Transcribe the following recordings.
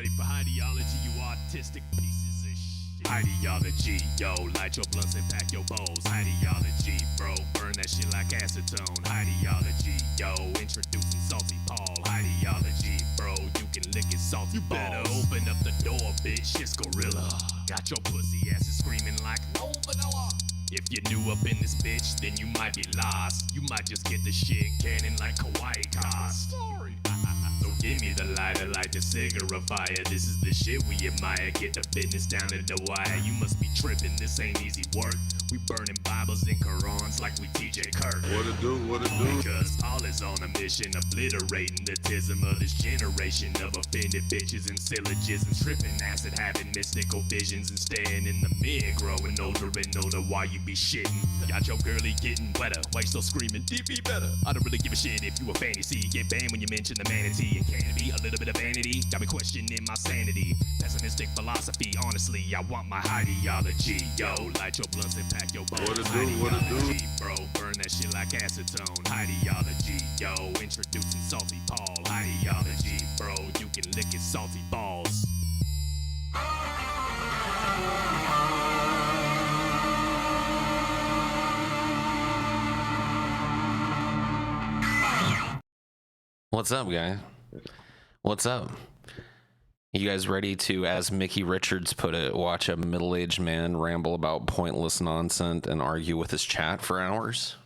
ready for Highdeology, you artistic pieces of shit. Highdeology, yo, light your blunts and pack your bowls. Highdeology, bro, burn that shit like acetone. Highdeology, yo, introducing Salty Paul. Highdeology, bro, you can lick it salty. You better open up the door, bitch, it's gorilla. Got your pussy asses screaming like no vanilla. If you're new up in this bitch, then you might be lost. You might just get the shit cannon like Kawaii cost. Sorry. So give me the lighter, light the cigarette fire. This is the shit we admire. Get the business down to the wire. You must be tripping, this ain't easy work. We burning Bibles and Qurans like we TJ Kirk. What it do, what it do? Because Paul is on a mission, obliterating the tism of this generation of offended bitches and syllogisms. Tripping acid, having mystical visions and staying in the mid, growing older and older while you be shitting. Got your girlie getting wetter, why you still screaming, DP better? I don't really give a shit if you a fantasy. Get banned when you mention the manatee. And can it be a little bit of vanity? Got me questioning my sanity. Pessimistic philosophy, honestly, I want my Highdeology. Yo, light your blunts and pack your bowls. What it do, what it do? Bro, burn that shit like acetone. Highdeology, yo, introducing Salty Paul. Highdeology, bro, you can lick it salty balls. What's up, guys? What's up? You guys ready to, as Mickey Richards put it, watch a middle-aged man ramble about pointless nonsense and argue with his chat for hours?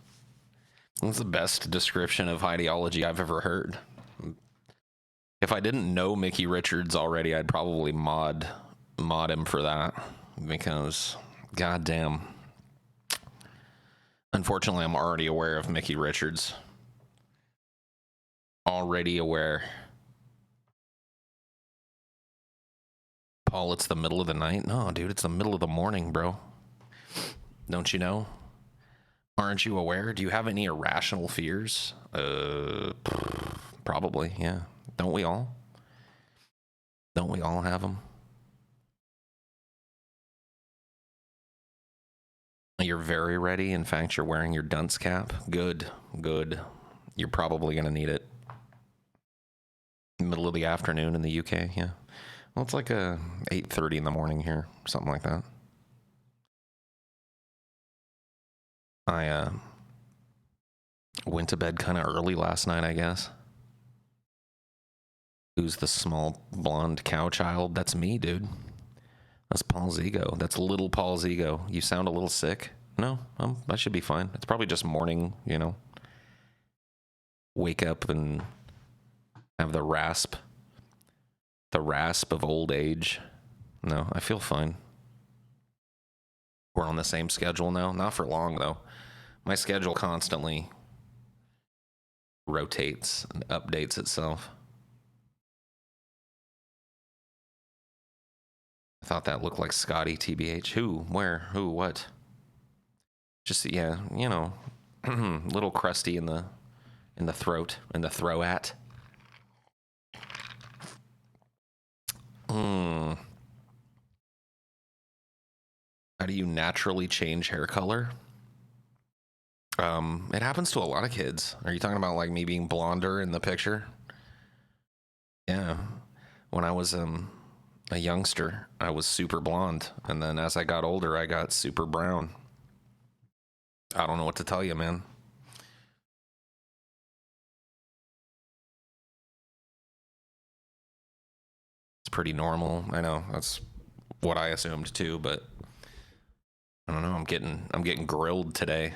That's the best description of Highdeology I've ever heard. If I didn't know Mickey Richards already, I'd probably mod him for that, because goddamn. Unfortunately, I'm already aware of Mickey Richards. Already aware. Paul, it's the middle of the night? No, dude, it's the middle of the morning, bro. Don't you know? Aren't you aware? Do you have any irrational fears? Probably, yeah. Don't we all? Don't we all have them? You're very ready. In fact, you're wearing your dunce cap. Good, good. You're probably going to need it. Middle of the afternoon in the UK, yeah. Well, it's like 8:30 in the morning here, something like that. I went to bed kind of early last night, I guess. Who's the small blonde cow child? That's me, dude. That's Paul's ego. That's little Paul's ego. You sound a little sick. No, I should be fine. It's probably just morning, you know. Wake up and have the rasp of old age. No, I feel fine. We're on the same schedule now. Not for long, though. My schedule constantly rotates and updates itself. I thought that looked like Scotty, TBH. Who? Where? Who? What? Just, yeah, you know, little crusty in the throat, in the throat. How do you naturally change hair color? It happens to a lot of kids. Are you talking about like me being blonder in the picture? Yeah. When I was a youngster, I was super blonde, and then as I got older, I got super brown. I don't know what to tell you, man. It's pretty normal. I know that's what I assumed too, but I don't know. I'm getting grilled today.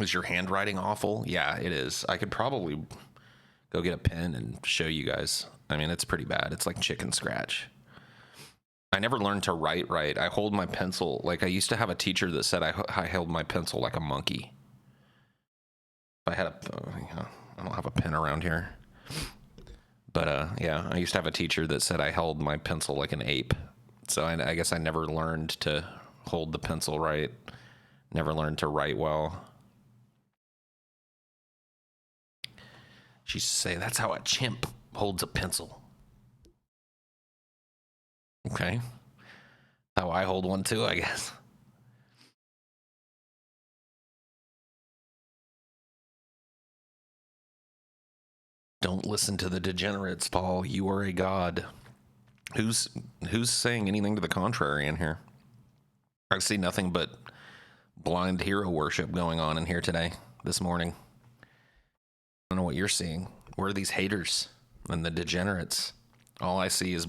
Is your handwriting awful? Yeah, it is. I could probably go get a pen and show you guys. I mean, it's pretty bad. It's like chicken scratch. I never learned to write right. I hold my pencil like I used to have a teacher that said I held my pencil like a monkey. If I had I don't have a pen around here. But yeah, I used to have a teacher that said I held my pencil like an ape. So I guess I never learned to hold the pencil right. Never learned to write well. She used to say, that's how a chimp holds a pencil. Okay. How I hold one too, I guess. Don't listen to the degenerates, Paul. You are a god. Who's saying anything to the contrary in here? I see nothing but blind hero worship going on in here today, this morning. I don't know what you're seeing. Where are these haters and the degenerates? All I see is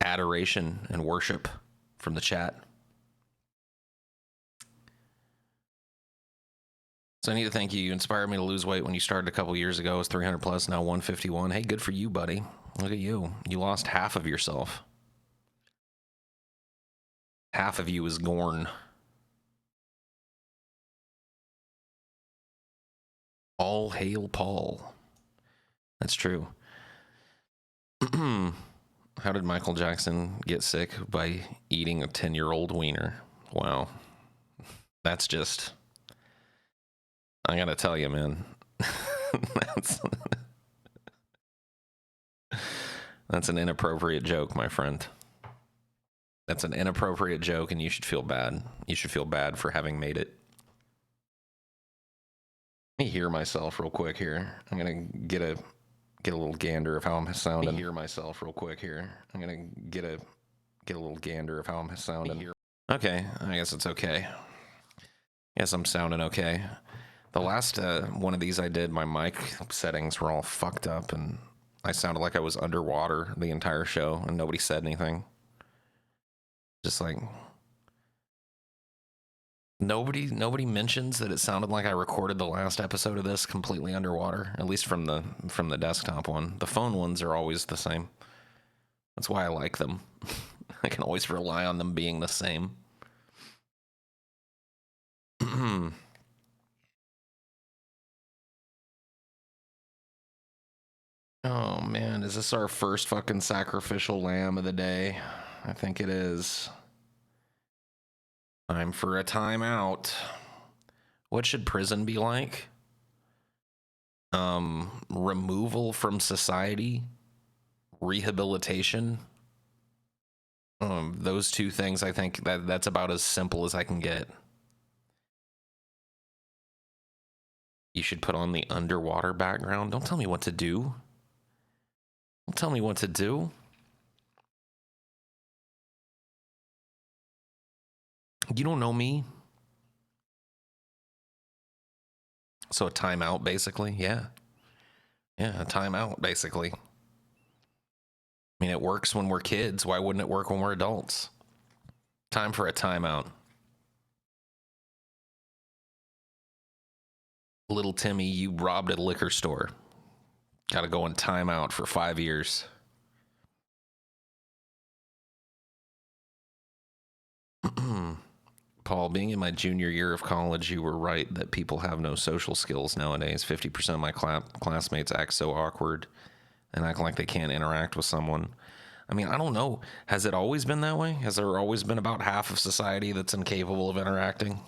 adoration and worship from the chat. So I need to thank you. You inspired me to lose weight when you started a couple years ago. It was 300 plus, now 151. Hey, good for you, buddy. Look at you. You lost half of yourself. Half of you is gone. All hail Paul. That's true. How did Michael Jackson get sick? By eating a 10-year-old wiener. Wow. That's just... I gotta tell you, man. That's an inappropriate joke, my friend. That's an inappropriate joke, and you should feel bad. You should feel bad for having made it. Let me hear myself real quick here. I'm gonna get a little gander of how I'm sounding. Let me hear myself real quick here. I'm gonna get a little gander of how I'm sounding. Okay, I guess it's okay. Guess I'm sounding okay. The last one of these I did, my mic settings were all fucked up, and I sounded like I was underwater the entire show, and nobody said anything. Just like nobody mentions that it sounded like I recorded the last episode of this completely underwater, at least from the desktop one. The phone ones are always the same. That's why I like them. I can always rely on them being the same. Oh man, is this our first fucking sacrificial lamb of the day? I think it is. Time for a timeout. What should prison be like? Removal from society, rehabilitation. Those two things, I think that's about as simple as I can get. You should put on the underwater background. Don't tell me what to do. Don't tell me what to do. You don't know me. So a timeout, basically. Yeah, a timeout, basically. I mean, it works when we're kids. Why wouldn't it work when we're adults? Time for a timeout. Little Timmy, you robbed a liquor store. Got to go in timeout for 5 years. Paul, being in my junior year of college, you were right that people have no social skills nowadays. 50% of my classmates act so awkward and act like they can't interact with someone. I mean, I don't know. Has it always been that way? Has there always been about half of society that's incapable of interacting?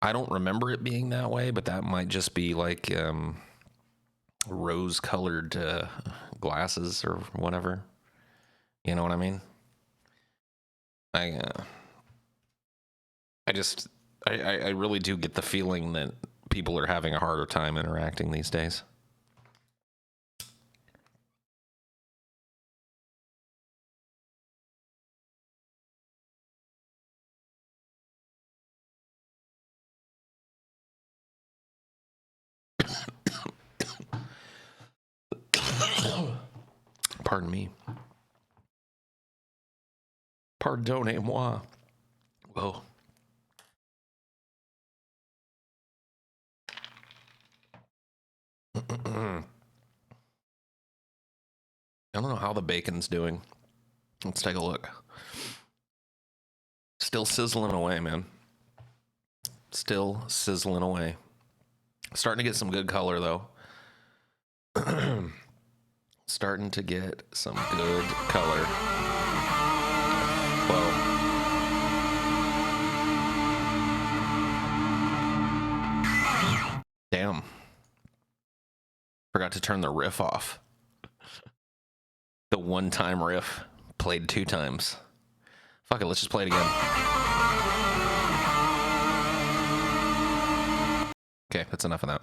I don't remember it being that way, but that might just be like rose-colored glasses or whatever. You know what I mean? I really do get the feeling that people are having a harder time interacting these days. Pardon me. Pardonnez-moi. Whoa. I don't know how the bacon's doing. Let's take a look. Still sizzling away, man. Still sizzling away. Starting to get some good color, though. Starting to get some good color. Whoa. Damn. Forgot to turn the riff off. The one-time riff played 2 times. Fuck it, let's just play it again. Okay, that's enough of that.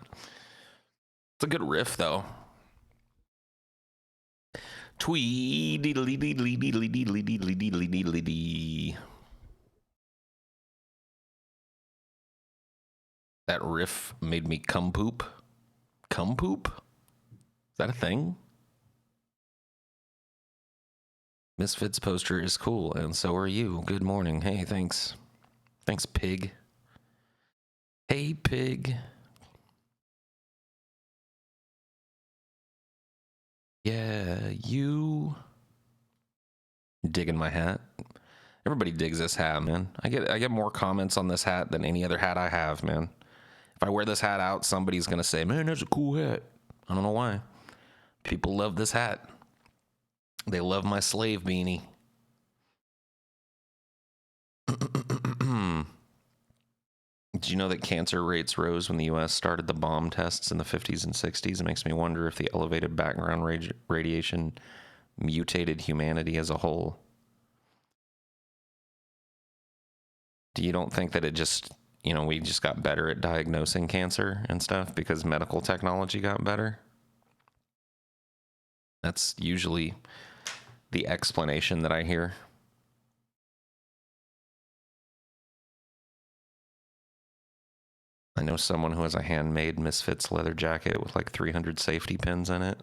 It's a good riff, though. Tweedly. That riff made me cum poop. Cum poop? Is that a thing? Misfits poster is cool, and so are you. Good morning. Hey, thanks. Thanks, pig. Hey, pig. Yeah, you. Digging my hat. Everybody digs this hat, man. I get more comments on this hat than any other hat I have, man. If I wear this hat out, somebody's gonna say, "Man, that's a cool hat." I don't know why. People love this hat. They love my slave beanie. Did you know that cancer rates rose when the U.S. started the bomb tests in the 50s and 60s? It makes me wonder if the elevated background radiation mutated humanity as a whole. You don't think that it just, we just got better at diagnosing cancer and stuff because medical technology got better? That's usually the explanation that I hear. I know someone who has a handmade Misfits leather jacket with like 300 safety pins in it.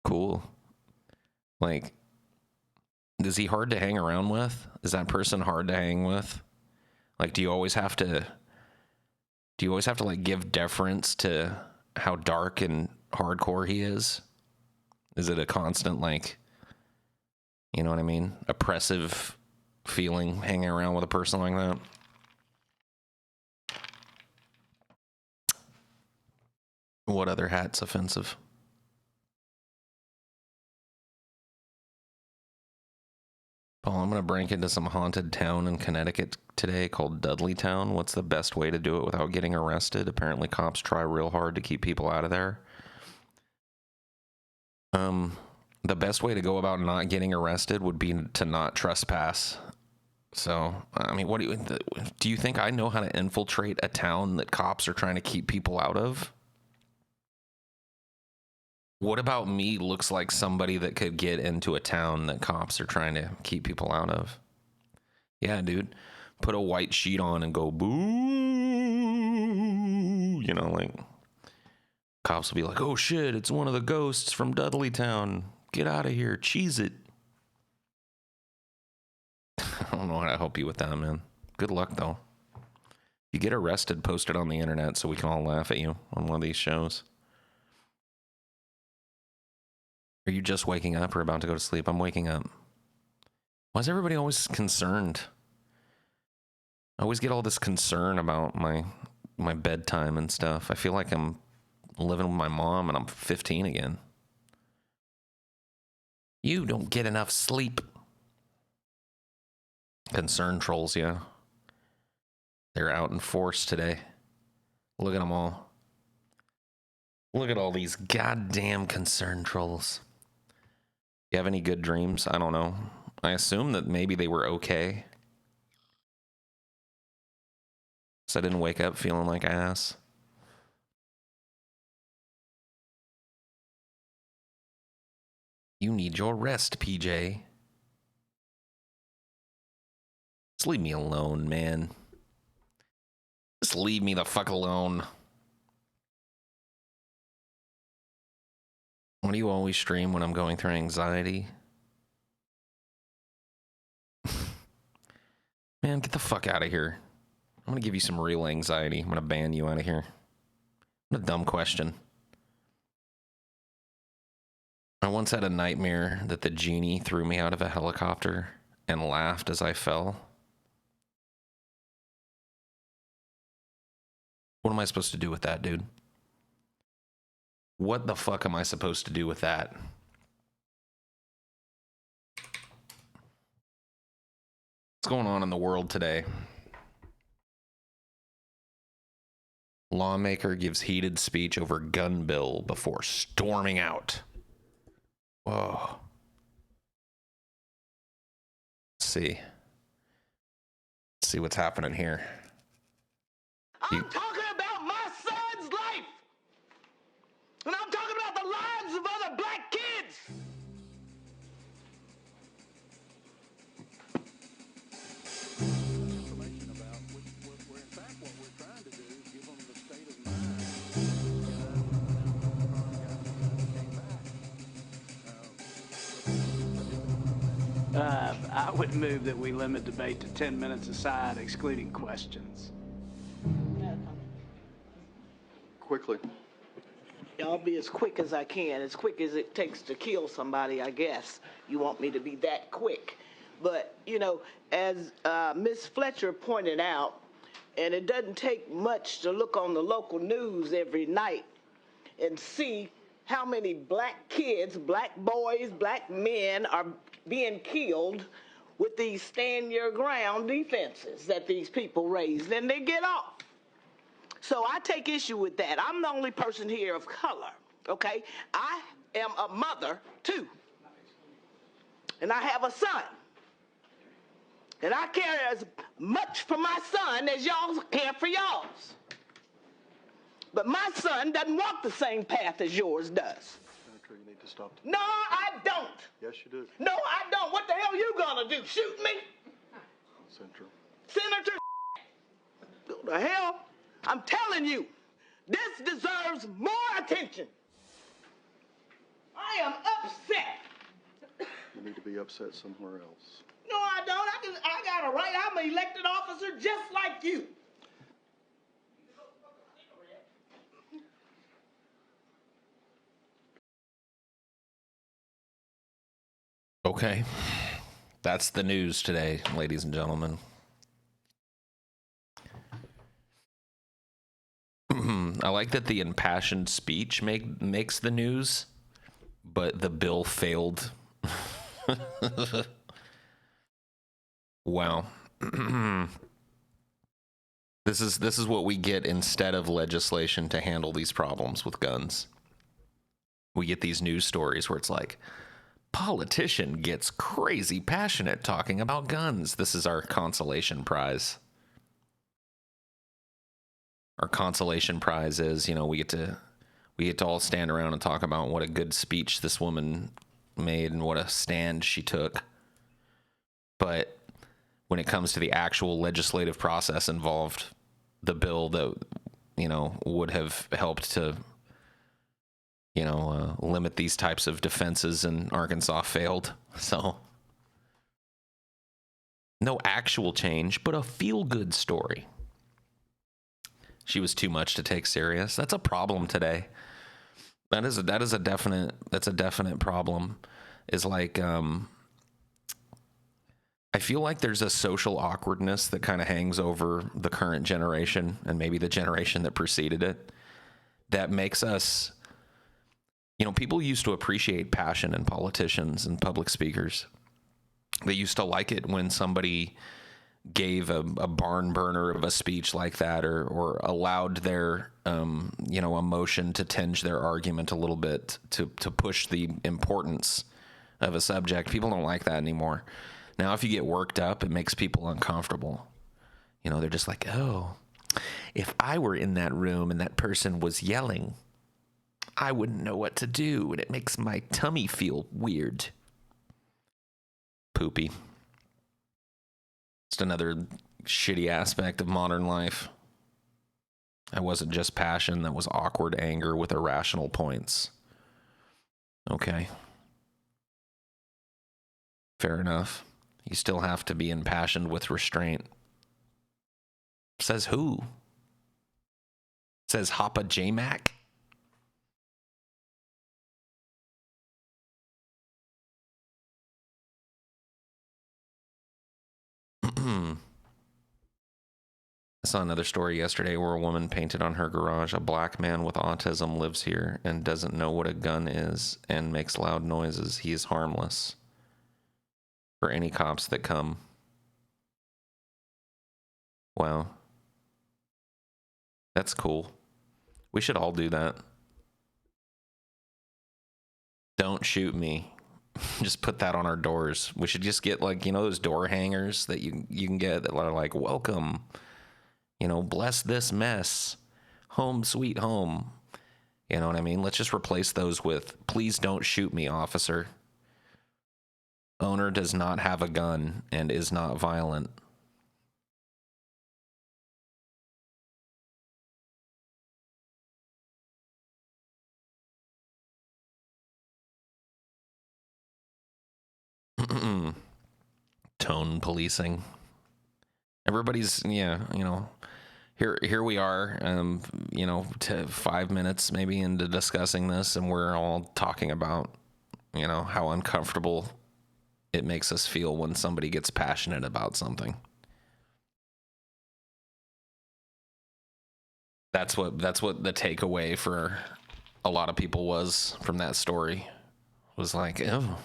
Cool. Like, is he hard to hang around with? Is that person hard to hang with? Like, do you always have to like give deference to how dark and hardcore he is? Is it a constant, like, you know what I mean? Oppressive feeling hanging around with a person like that? What other hat's offensive? Paul, I'm going to break into some haunted town in Connecticut today called Dudleytown. What's the best way to do it without getting arrested? Apparently cops try real hard to keep people out of there. The best way to go about not getting arrested would be to not trespass. So, I mean, what do you think I know how to infiltrate a town that cops are trying to keep people out of? What about me looks like somebody that could get into a town that cops are trying to keep people out of? Yeah, dude. Put a white sheet on and go boo. Like, cops will be like, "Oh shit, it's one of the ghosts from Dudleytown. Get out of here. Cheese it." I don't know how to help you with that, man. Good luck, though. If you get arrested, post it on the internet so we can all laugh at you on one of these shows. Are you just waking up or about to go to sleep? I'm waking up. Why is everybody always concerned? I always get all this concern about my bedtime and stuff. I feel like I'm living with my mom and I'm 15 again. You don't get enough sleep. Concern trolls, yeah. They're out in force today. Look at them all. Look at all these goddamn concern trolls. You have any good dreams? I don't know. I assume that maybe they were okay. So I didn't wake up feeling like ass. You need your rest, PJ. Just leave me alone, man. Just leave me the fuck alone. Why do you always stream when I'm going through anxiety? Man, get the fuck out of here. I'm gonna give you some real anxiety. I'm gonna ban you out of here. What a dumb question. I once had a nightmare that the genie threw me out of a helicopter and laughed as I fell. What am I supposed to do with that, dude? What the fuck am I supposed to do with that? What's going on in the world today? Lawmaker gives heated speech over gun bill before storming out. Whoa. Let's see. Let's see what's happening here. I'm talking about my son's life. I would move that we limit debate to 10 minutes aside, excluding questions. Quickly. I'll be as quick as I can, as quick as it takes to kill somebody, I guess. You want me to be that quick. But, you know, as Miss Fletcher pointed out, and it doesn't take much to look on the local news every night and see how many black kids, black boys, black men are being killed with these stand-your-ground defenses that these people raise, and they get off. So I take issue with that. I'm the only person here of color, okay? I am a mother, too. And I have a son. And I care as much for my son as y'all care for y'all's. But my son doesn't walk the same path as yours does. Senator, you need to stop. No, I don't. Yes, you do. No, I don't. What the hell you gonna do? Shoot me? Senator. Senator, what the hell? I'm telling you, this deserves more attention. I am upset. You need to be upset somewhere else. No, I don't. I got a right. I'm an elected officer just like you. Okay. That's the news today, ladies and gentlemen. I like that the impassioned speech makes the news, but the bill failed. Wow. This is what we get instead of legislation to handle these problems with guns. We get these news stories where it's like, politician gets crazy passionate talking about guns. This is our consolation prize. Our consolation prize is, you know, we get to all stand around and talk about what a good speech this woman made and what a stand she took. But when it comes to the actual legislative process involved, the bill that, you know, would have helped to, you know, limit these types of defenses in Arkansas failed. So no actual change, but a feel-good story. She was too much to take serious. That's a problem today. That's a definite problem. Is like, I feel like there's a social awkwardness that kind of hangs over the current generation and maybe the generation that preceded it that makes us, you know, people used to appreciate passion in politicians and public speakers. They used to like it when somebody gave a barn burner of a speech like that, or allowed their you know, emotion to tinge their argument a little bit to push the importance of a subject. People don't like that anymore. Now, if you get worked up, it makes people uncomfortable. You know, they're just like, oh, if I were in that room and that person was yelling, I wouldn't know what to do, and it makes my tummy feel weird. Poopy. Just another shitty aspect of modern life. That wasn't just passion, that was awkward anger with irrational points. Okay. Fair enough. You still have to be impassioned with restraint. Says who? Says Hoppa J-Mac? I saw another story yesterday where a woman painted on her garage, a black man with autism lives here and doesn't know what a gun is and makes loud noises. He is harmless for any cops that come. Wow. That's cool. We should all do that. Don't shoot me. Just put that on our doors. We should just get, like, you know, those door hangers that you can get that are like, welcome, you know, bless this mess, home sweet home. You know what I mean? Let's just replace those with, please don't shoot me, officer. Owner does not have a gun and is not violent. tone policing. Everybody's, here we are, to 5 minutes maybe into discussing this, and we're all talking about, how uncomfortable it makes us feel when somebody gets passionate about something. That's what the takeaway for a lot of people was from that story. Was like, oh,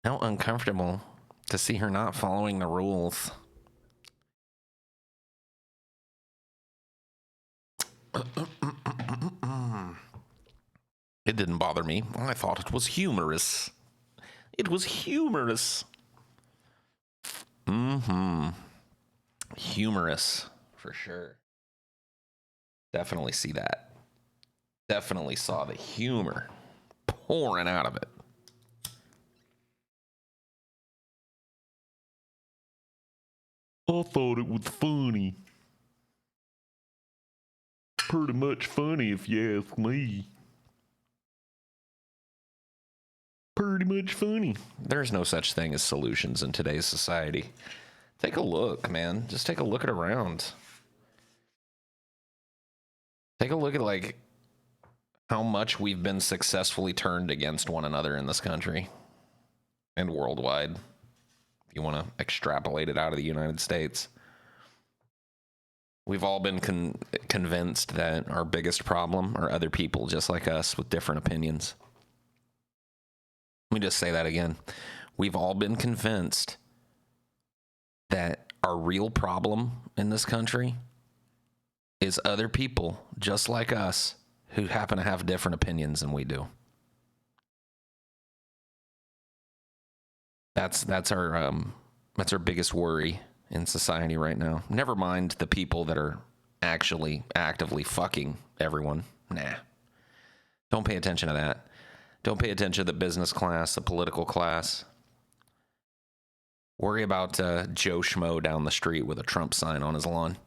how uncomfortable to see her not following the rules. It didn't bother me. I thought it was humorous. It was humorous. Humorous, for sure. Definitely see that. Definitely saw the humor pouring out of it. I thought it was funny. Pretty much funny if you ask me. Pretty much funny. There's no such thing as solutions in today's society. Take a look, man. Just take a look at around. Take a look at how much we've been successfully turned against one another in this country and worldwide. If you want to extrapolate it out of the United States. We've all been convinced that our biggest problem are other people just like us with different opinions. Let me just say that again. We've all been convinced that our real problem in this country is other people just like us who happen to have different opinions than we do. That's our biggest worry in society right now. Never mind the people that are actually actively fucking everyone. Nah. Don't pay attention to that. Don't pay attention to the business class, the political class. Worry about Joe Schmo down the street with a Trump sign on his lawn.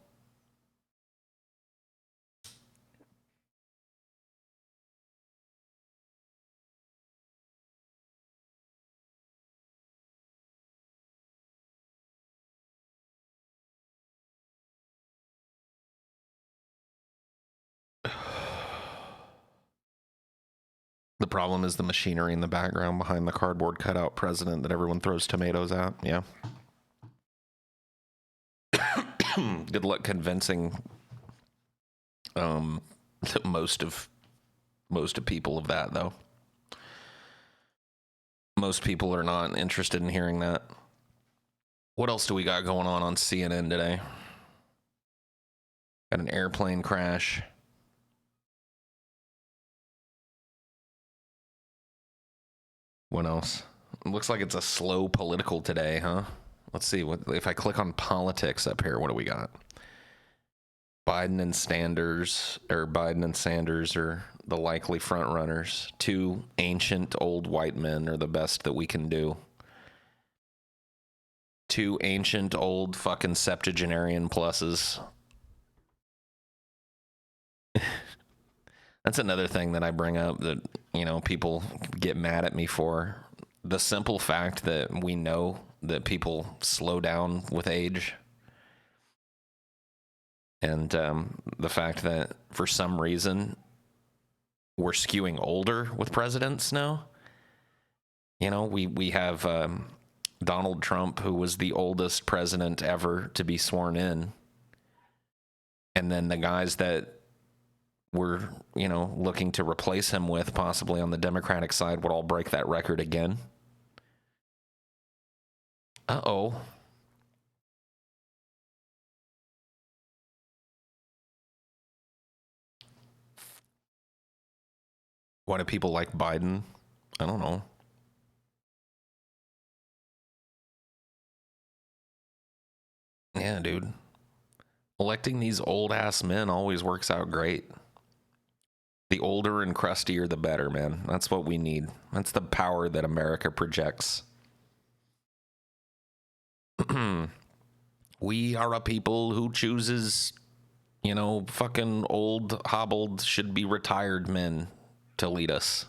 The problem is the machinery in the background behind the cardboard cutout president that everyone throws tomatoes at. Yeah. Good luck convincing most of people of that, though. Most people are not interested in hearing that. What else do we got going on CNN today? Got an airplane crash. What else? It looks like it's a slow political today, huh? Let's see. What if I click on politics up here? What do we got? Biden and Sanders are the likely front runners. Two ancient old white men are the best that we can do. Two ancient old fucking septuagenarian pluses. That's another thing that I bring up that, people get mad at me for. The simple fact that we know that people slow down with age. And the fact that for some reason we're skewing older with presidents now. We have Donald Trump, who was the oldest president ever to be sworn in. And then the guys that we're, looking to replace him with possibly on the Democratic side would all break that record again. Uh-oh. Why do people like Biden? I don't know. Yeah, dude. Electing these old-ass men always works out great. The older and crustier, the better, man. That's what we need. That's the power that America projects. We are a people who chooses, fucking old, hobbled, should be retired men to lead us.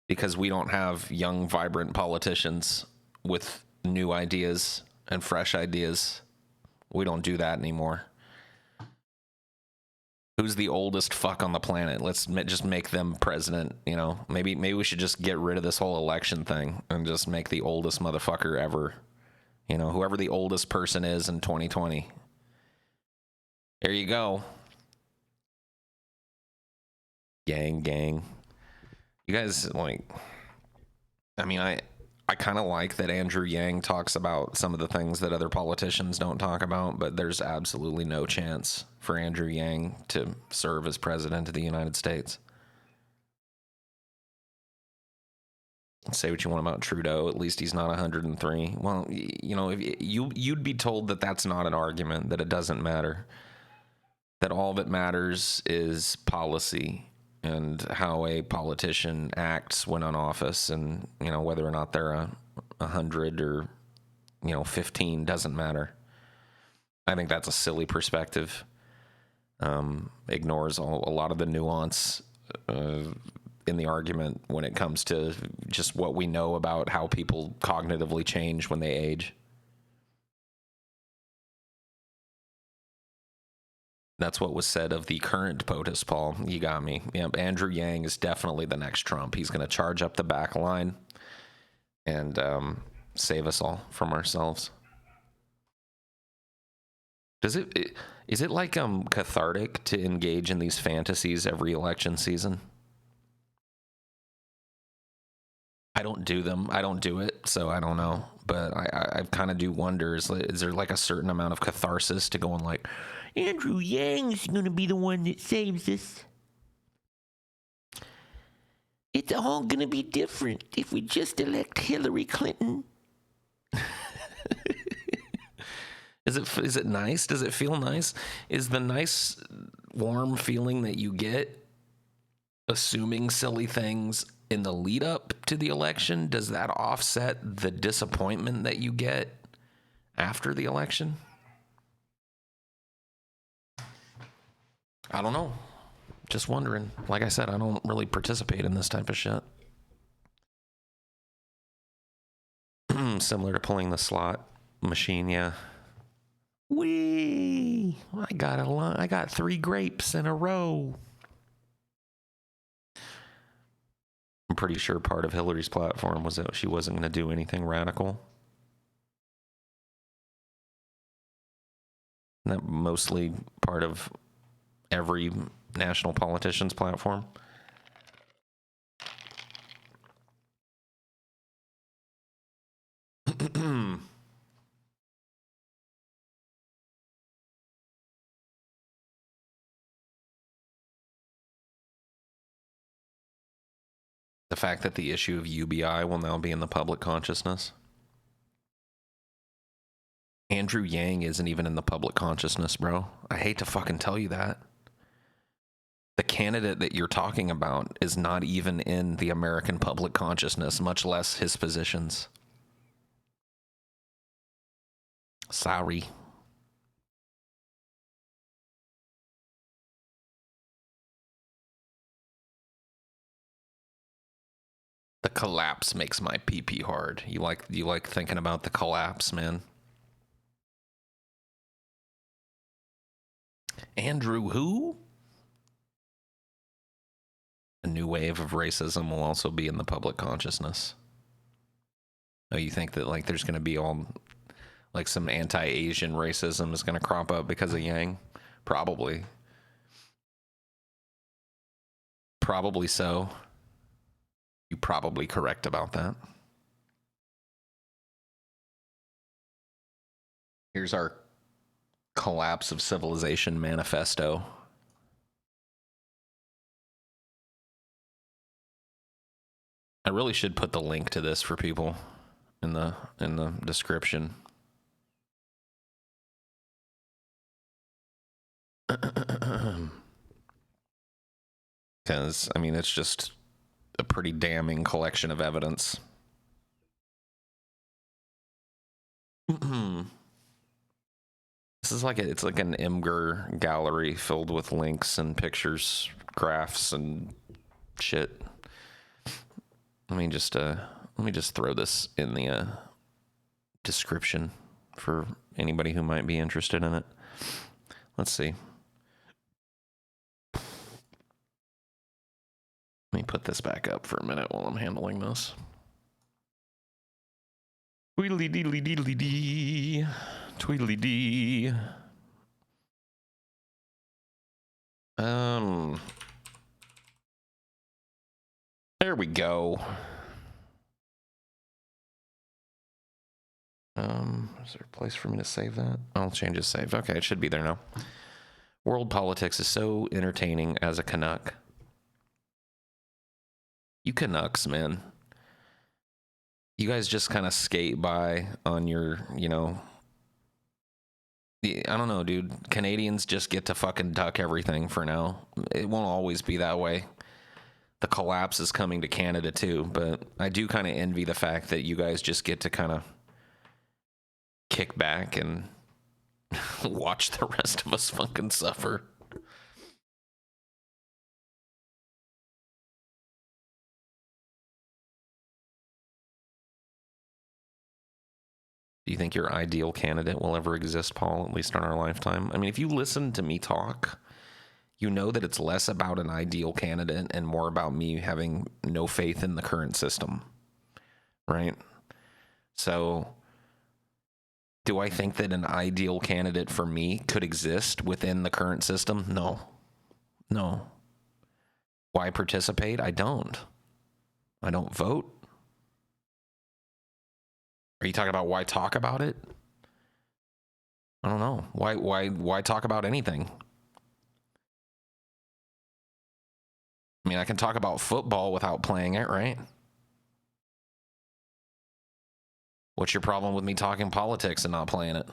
Because we don't have young, vibrant politicians with new ideas and fresh ideas. We don't do that anymore. Who's the oldest fuck on the planet? Let's just make them president, you know? Maybe we should just get rid of this whole election thing and just make the oldest motherfucker ever. You know, whoever the oldest person is in 2020. There you go. Gang. You guys, like, I mean, I kind of like that Andrew Yang talks about some of the things that other politicians don't talk about, but there's absolutely no chance for Andrew Yang to serve as president of the United States. Say what you want about Trudeau, at least he's not 103. Well, you know, if you'd be told that that's not an argument, that it doesn't matter, that all that matters is policy and how a politician acts when in office, and, you know, whether or not they're 100 or, you know, 15 doesn't matter. I think that's a silly perspective. Ignores a lot of the nuance in the argument when it comes to just what we know about how people cognitively change when they age. That's what was said of the current POTUS, Paul. You got me. Yep, Andrew Yang is definitely the next Trump. He's going to charge up the back line and save us all from ourselves. Is it like cathartic to engage in these fantasies every election season? I don't do them. I don't do it, so I don't know. But I kind of do wonder, is there like a certain amount of catharsis to going like, Andrew Yang's going to be the one that saves us. It's all going to be different if we just elect Hillary Clinton. Is it nice? Does it feel nice? Is the nice, warm feeling that you get assuming silly things in the lead up to the election, does that offset the disappointment that you get after the election? I don't know. Just wondering. Like I said, I don't really participate in this type of shit. Similar to pulling the slot machine, yeah. Whee! I got 3 grapes in a row. I'm pretty sure part of Hillary's platform was that she wasn't going to do anything radical. That mostly part of every national politician's platform. The fact that the issue of UBI will now be in the public consciousness. Andrew Yang isn't even in the public consciousness, bro. I hate to fucking tell you that. The candidate that you're talking about is not even in the American public consciousness, much less his positions. Sorry. The collapse makes my pee-pee hard. You like thinking about the collapse, man? Andrew who? A new wave of racism will also be in the public consciousness. Oh, you think that like there's going to be all like some anti-Asian racism is going to crop up because of Yang? Probably. Probably so. You're probably correct about that. Here's our collapse of civilization manifesto. I really should put the link to this for people in the description. Because, I mean, it's just a pretty damning collection of evidence. This is like it's like an Imgur gallery filled with links and pictures, graphs, and shit. Let me just throw this in the description for anybody who might be interested in it. Let's see. Let me put this back up for a minute while I'm handling this. Tweedly deedly deedly dee. Tweedly dee. There we go. Is there a place for me to save that? I'll change it saved. Okay, it should be there now. World politics is so entertaining as a Canuck. You Canucks, man. You guys just kind of skate by on your, I don't know, dude. Canadians just get to fucking duck everything for now. It won't always be that way. The collapse is coming to Canada too, but I do kind of envy the fact that you guys just get to kind of kick back and watch the rest of us fucking suffer. Do you think your ideal candidate will ever exist, Paul, at least in our lifetime? I mean, if you listen to me talk, you know that it's less about an ideal candidate and more about me having no faith in the current system, right? So, do I think that an ideal candidate for me could exist within the current system? No. No. Why participate? I don't. I don't vote. Are you talking about why talk about it? I don't know. Why talk about anything? I mean, I can talk about football without playing it, right? What's your problem with me talking politics and not playing it?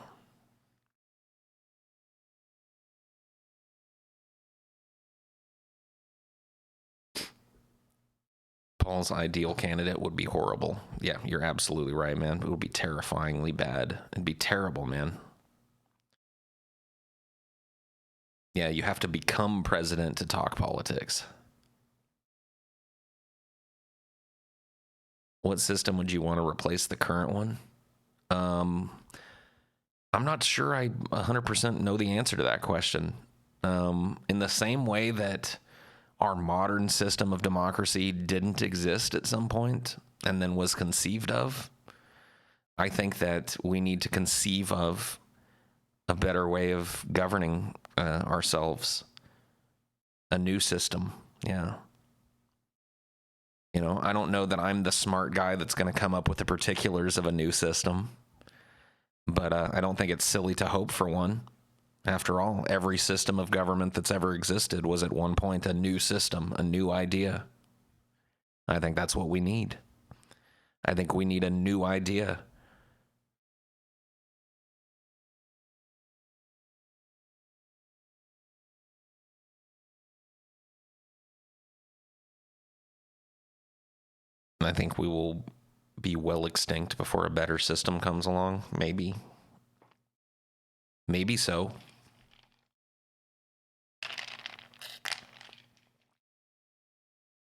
Paul's ideal candidate would be horrible. Yeah, you're absolutely right, man. It would be terrifyingly bad. It'd be terrible, man. Yeah, you have to become president to talk politics. What system would you want to replace the current one? I'm not sure I 100% know the answer to that question. In the same way that our modern system of democracy didn't exist at some point and then was conceived of, I think that we need to conceive of a better way of governing ourselves. A new system, yeah. I don't know that I'm the smart guy that's going to come up with the particulars of a new system, but I don't think it's silly to hope for one. After all, every system of government that's ever existed was at one point a new system, a new idea. I think that's what we need. I think we need a new idea. I think we will be well extinct before a better system comes along. Maybe. Maybe so.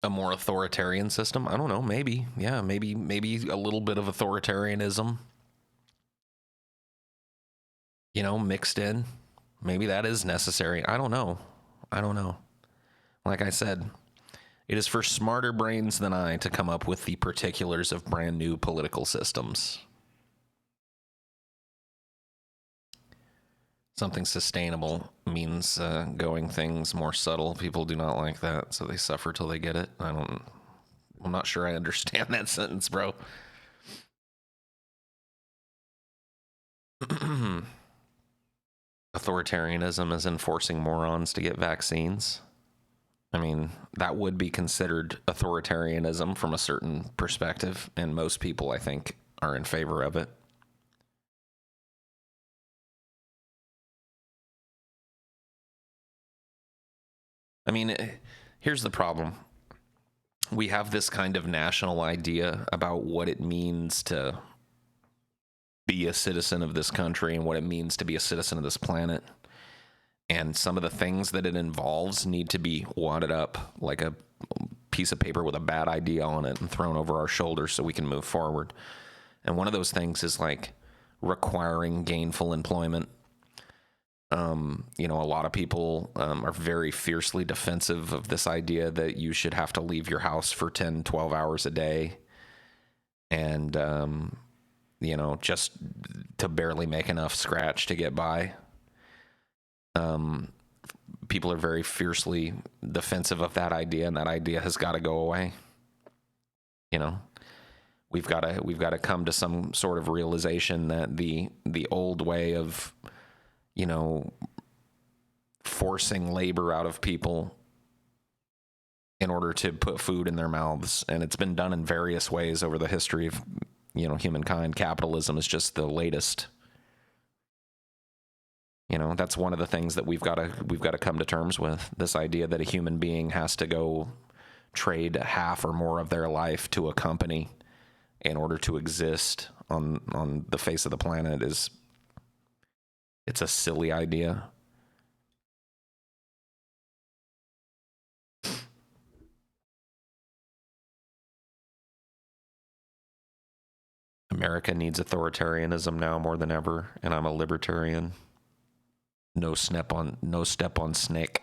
A more authoritarian system? I don't know. Maybe. Yeah, maybe a little bit of authoritarianism. Mixed in. Maybe that is necessary. I don't know. Like I said, it is for smarter brains than I to come up with the particulars of brand new political systems. Something sustainable means going things more subtle. People do not like that, so they suffer till they get it. I'm not sure I understand that sentence, bro. Authoritarianism is enforcing morons to get vaccines. I mean, that would be considered authoritarianism from a certain perspective, and most people, I think, are in favor of it. I mean, here's the problem. We have this kind of national idea about what it means to be a citizen of this country and what it means to be a citizen of this planet. And some of the things that it involves need to be wadded up like a piece of paper with a bad idea on it and thrown over our shoulders so we can move forward. And one of those things is like requiring gainful employment. You know, a lot of people are very fiercely defensive of this idea that you should have to leave your house for 10, 12 hours a day. And, you know, just to barely make enough scratch to get by. People are very fiercely defensive of that idea, and that idea has got to go away. You know, we've got to come to some sort of realization that the old way of, you know, forcing labor out of people in order to put food in their mouths, and it's been done in various ways over the history of, you know, humankind. Capitalism is just the latest. You know, that's one of the things that we've got to come to terms with. This idea that a human being has to go trade half or more of their life to a company in order to exist on the face of the planet it's a silly idea. America needs authoritarianism now more than ever, and I'm a libertarian. No step on snake.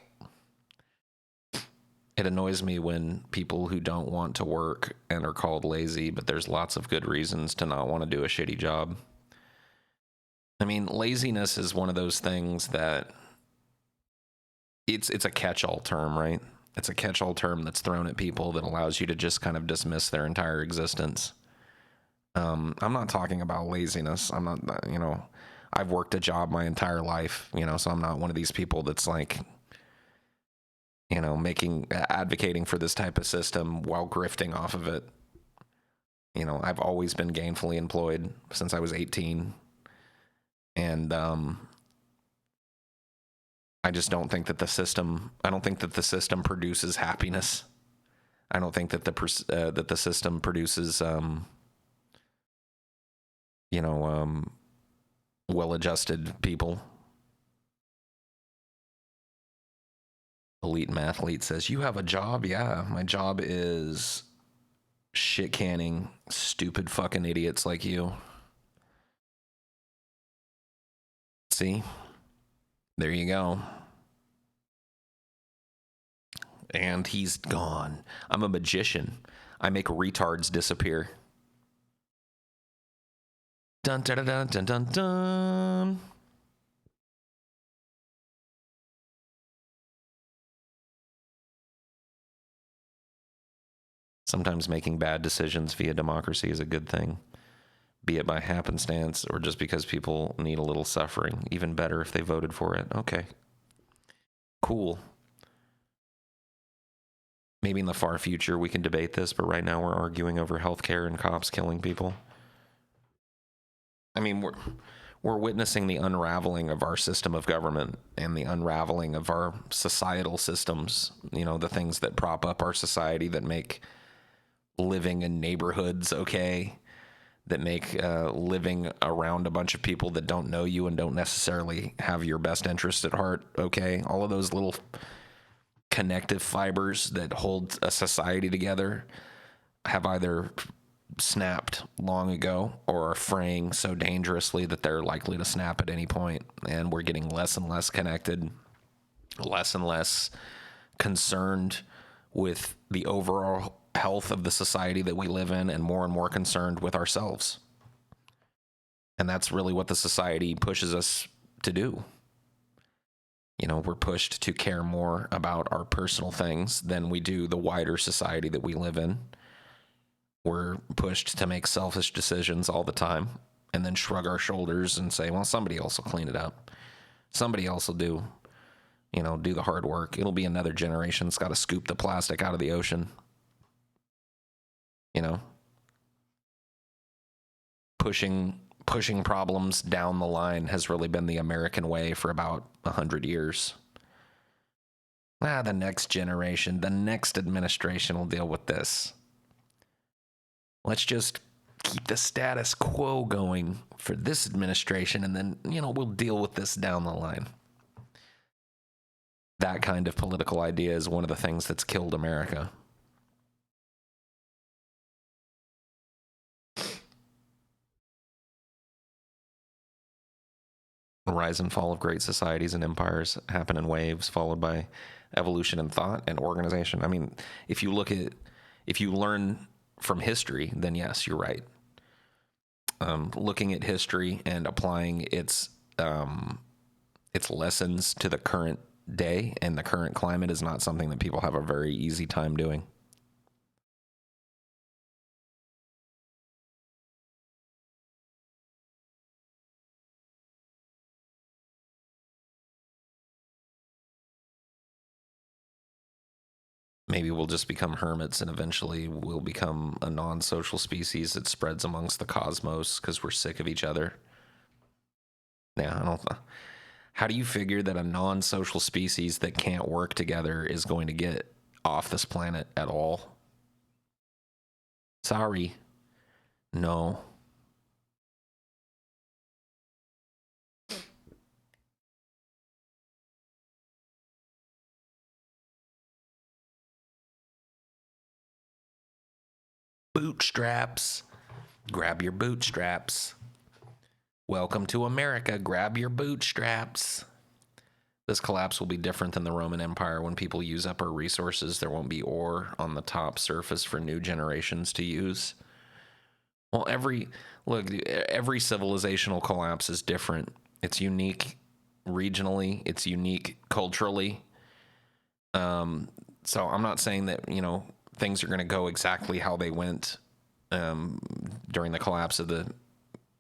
It annoys me when people who don't want to work and are called lazy, but there's lots of good reasons to not want to do a shitty job. I mean, laziness is one of those things that it's a catch-all term, right? It's a catch-all term that's thrown at people that allows you to just kind of dismiss their entire existence. I'm not talking about laziness. I'm not, you know, I've worked a job my entire life, you know, so I'm not one of these people that's like, you know, advocating for this type of system while grifting off of it. You know, I've always been gainfully employed since I was 18. And I just don't think that the system produces happiness. I don't think that the system produces, you know, well-adjusted people. Elite Mathlete says, you have a job? Yeah, my job is shit canning stupid fucking idiots like you. See? There you go. And he's gone. I'm a magician. I make retards disappear. Dun dun dun dun dun dun. Sometimes making bad decisions via democracy is a good thing, be it by happenstance or just because people need a little suffering. Even better if they voted for it. Okay. Cool. Maybe in the far future we can debate this, but right now we're arguing over healthcare and cops killing people. I mean, we're witnessing the unraveling of our system of government and the unraveling of our societal systems, you know, the things that prop up our society, that make living in neighborhoods okay, that make living around a bunch of people that don't know you and don't necessarily have your best interest at heart okay. All of those little connective fibers that hold a society together have either snapped long ago or are fraying so dangerously that they're likely to snap at any point. And we're getting less and less connected, less and less concerned with the overall health of the society that we live in, and more concerned with ourselves. And that's really what the society pushes us to do. You know, we're pushed to care more about our personal things than we do the wider society that we live in. We're pushed to make selfish decisions all the time and then shrug our shoulders and say, well, somebody else will clean it up. Somebody else will do the hard work. It'll be another generation that's got to scoop the plastic out of the ocean. You know, pushing problems down the line has really been the American way for about 100 years. The next generation, the next administration will deal with this. Let's just keep the status quo going for this administration, and then, you know, we'll deal with this down the line. That kind of political idea is one of the things that's killed America. The rise and fall of great societies and empires happen in waves, followed by evolution in thought and organization. I mean, if you learn from history, then yes, you're right. Looking at history and applying its lessons to the current day and the current climate is not something that people have a very easy time doing. Maybe we'll just become hermits and eventually we'll become a non-social species that spreads amongst the cosmos because we're sick of each other. Yeah, I don't. How do you figure that a non-social species that can't work together is going to get off this planet at all? Sorry. No. Bootstraps. Grab your bootstraps. Welcome to America. Grab your bootstraps. This collapse will be different than the Roman Empire. When people use up our resources, there won't be ore on the top surface for new generations to use. Well, every civilizational collapse is different. It's unique regionally. It's unique culturally. So I'm not saying that, things are going to go exactly how they went during the collapse of the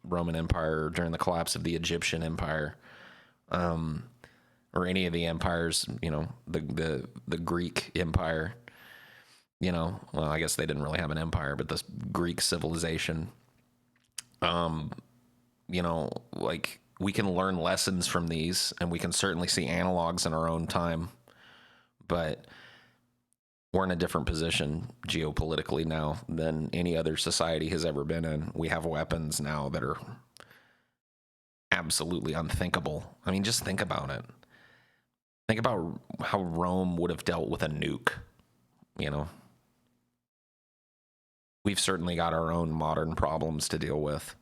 Roman Empire or during the collapse of the Egyptian Empire, or any of the empires, the Greek Empire, well, I guess they didn't really have an empire, but this Greek civilization, like we can learn lessons from these and we can certainly see analogs in our own time, but we're in a different position geopolitically now than any other society has ever been in. We have weapons now that are absolutely unthinkable. I mean, just think about it. Think about how Rome would have dealt with a nuke, We've certainly got our own modern problems to deal with.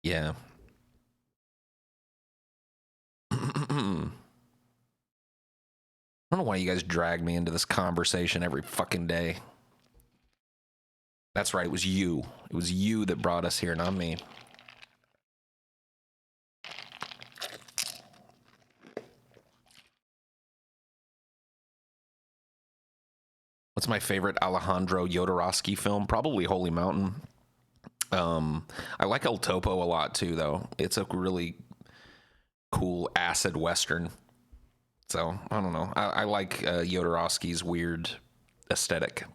Yeah. I don't know why you guys drag me into this conversation every fucking day. That's right, it was you. It was you that brought us here, not me. What's my favorite Alejandro Jodorowsky film? Probably Holy Mountain. I like El Topo a lot too, though. It's a really cool acid western. So I don't know. I like Jodorowsky's weird aesthetic.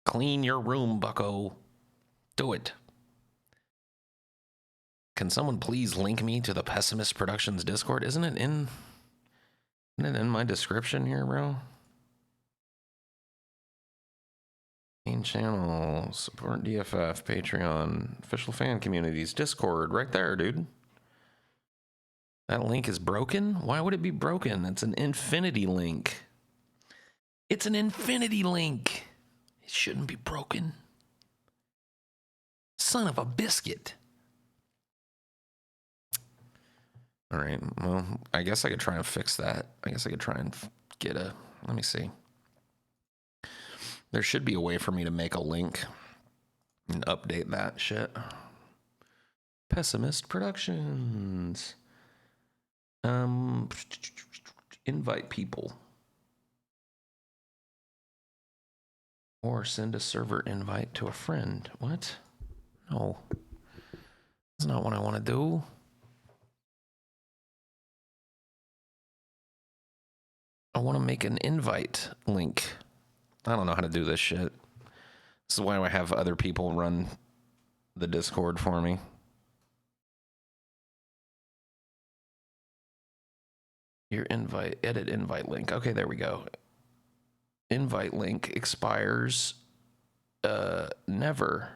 Clean your room, bucko. Do it. Can someone please link me to the Pessimist Productions Discord? Isn't it in my description here, bro? Main channel, support DFF, Patreon, official fan communities, Discord, right there, dude. That link is broken? Why would it be broken? It's an infinity link. It's an infinity link. It shouldn't be broken. Son of a biscuit. All right, well, I guess I could try and fix that. I guess I could try and get let me see. There should be a way for me to make a link and update that shit. Pessimist Productions. Invite people. Or send a server invite to a friend. What? No. That's not what I want to do. I want to make an invite link. I don't know how to do this shit. This is why I have other people run the Discord for me. Your invite, edit invite link. Okay, there we go. Invite link expires never.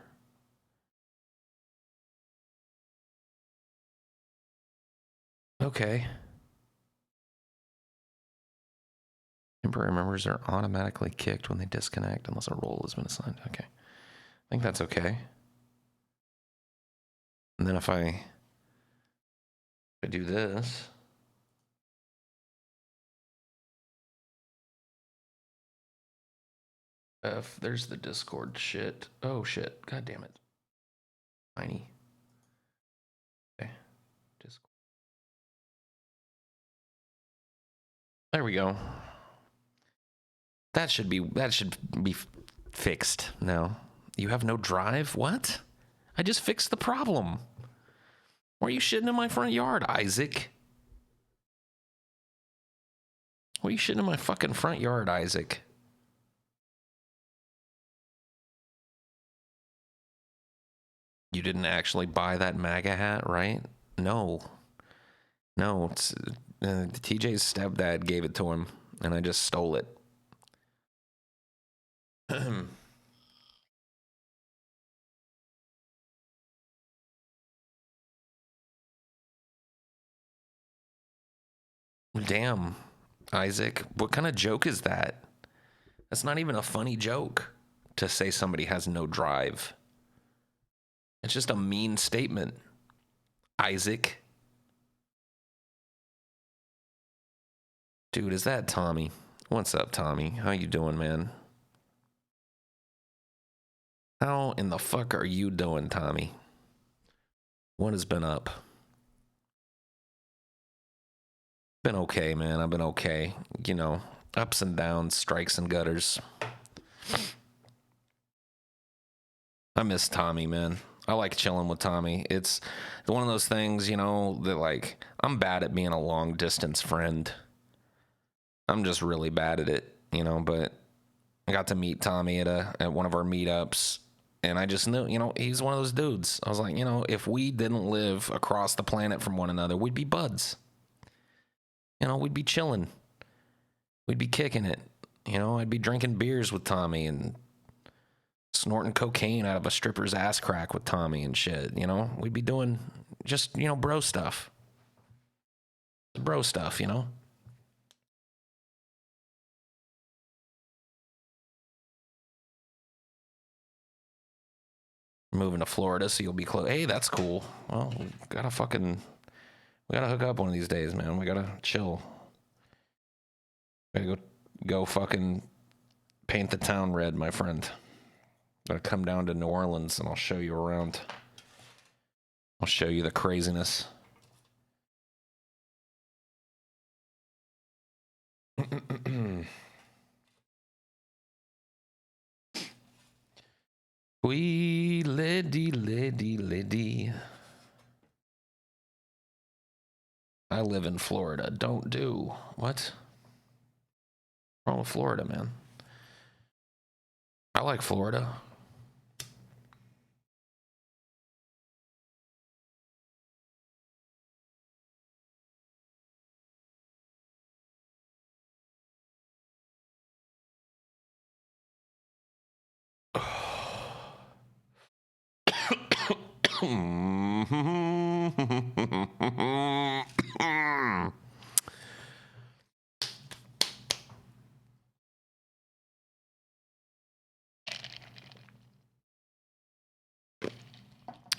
Okay. Temporary members are automatically kicked when they disconnect unless a role has been assigned. Okay. I think that's okay. And then if I do this. There's the Discord shit. Oh shit. God damn it. Tiny. Okay. Discord. There we go. That should be fixed now. You have no drive? What? I just fixed the problem. Why are you shitting in my front yard, Isaac? Why are you shitting in my fucking front yard, Isaac? You didn't actually buy that MAGA hat, right? No. No, it's TJ's stepdad gave it to him, and I just stole it. Damn, Isaac, what kind of joke is that? That's not even a funny joke to say somebody has no drive. It's just a mean statement. Isaac. Dude, is that Tommy? What's up, Tommy? How you doing, man? How in the fuck are you doing, Tommy? What has been up? Been okay, man. I've been okay. You know, ups and downs, strikes and gutters. I miss Tommy, man. I like chilling with Tommy. It's one of those things, you know, that like, I'm bad at being a long distance friend. I'm just really bad at it, you know, but I got to meet Tommy at one of our meetups, and I just knew, you know, he's one of those dudes. I was like, you know, if we didn't live across the planet from one another, we'd be buds. You know, we'd be chilling. We'd be kicking it. You know, I'd be drinking beers with Tommy and snorting cocaine out of a stripper's ass crack with Tommy and shit. You know, we'd be doing just, you know, bro stuff. Bro stuff, you know? Moving to Florida, so you'll be close. Hey, that's cool. Well, we gotta hook up one of these days, man. We gotta chill. Gotta go fucking paint the town red, my friend. Gotta come down to New Orleans and I'll show you around. I'll show you the craziness. Wee lady. I live in Florida. Don't do what? What's wrong with Florida, man? I like Florida.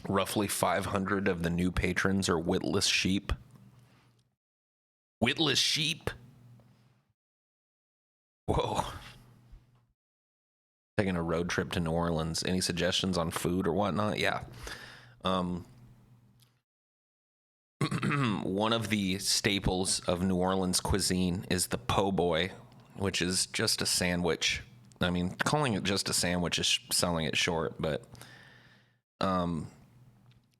Roughly 500 of the new patrons are witless sheep. Witless sheep? Whoa. Taking a road trip to New Orleans. Any suggestions on food or whatnot? Yeah. One of the staples of New Orleans cuisine is the po' boy, which is just a sandwich. I mean, calling it just a sandwich is selling it short, but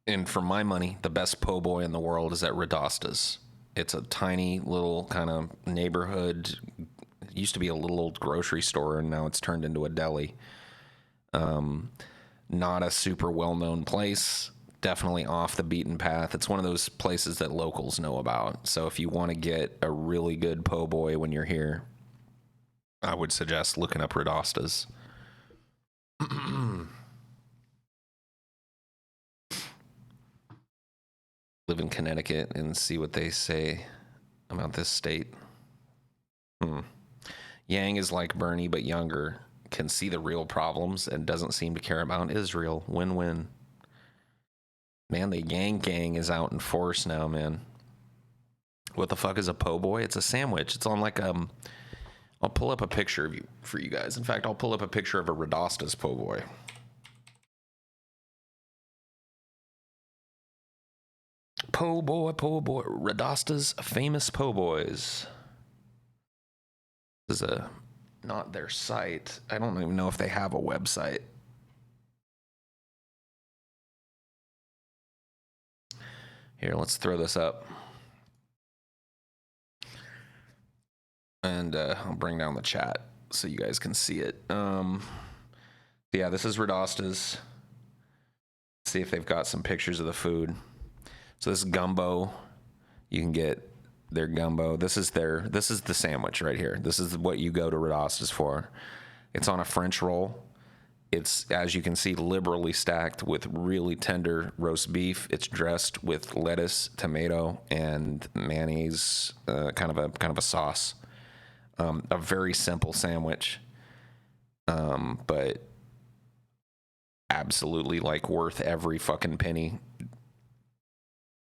and for my money, the best po' boy in the world is at Redosta's. It's a tiny little kind of neighborhood. It used to be a little old grocery store, and now it's turned into a deli. Not a super well-known place. definitely off the beaten path. It's one of those places that locals know about. So if you want to get a really good po' boy when you're here, I would suggest looking up Radastas. Live in Connecticut and see what they say about this state. Yang is like Bernie, but younger. Can see the real problems and doesn't seem to care about Israel. Win-win. Man, the Yang gang is out in force now, man. What the fuck is a po' boy? It's a sandwich. It's on like I'll pull up a picture of you for you guys. In fact, I'll pull up a picture of a Radastas po' boy. Po' boy. Radastas famous po' boys. This is not their site. I don't even know if they have a website. Here, let's throw this up. And I'll bring down the chat so you guys can see it. Yeah, this is Radastas. See if they've got some pictures of the food. So this is gumbo. You can get their gumbo. This is the sandwich right here. This is what you go to Radastas for. It's on a French roll. It's, as you can see, liberally stacked with really tender roast beef. It's dressed with lettuce, tomato, and mayonnaise, kind of a sauce. A very simple sandwich, but absolutely like worth every fucking penny.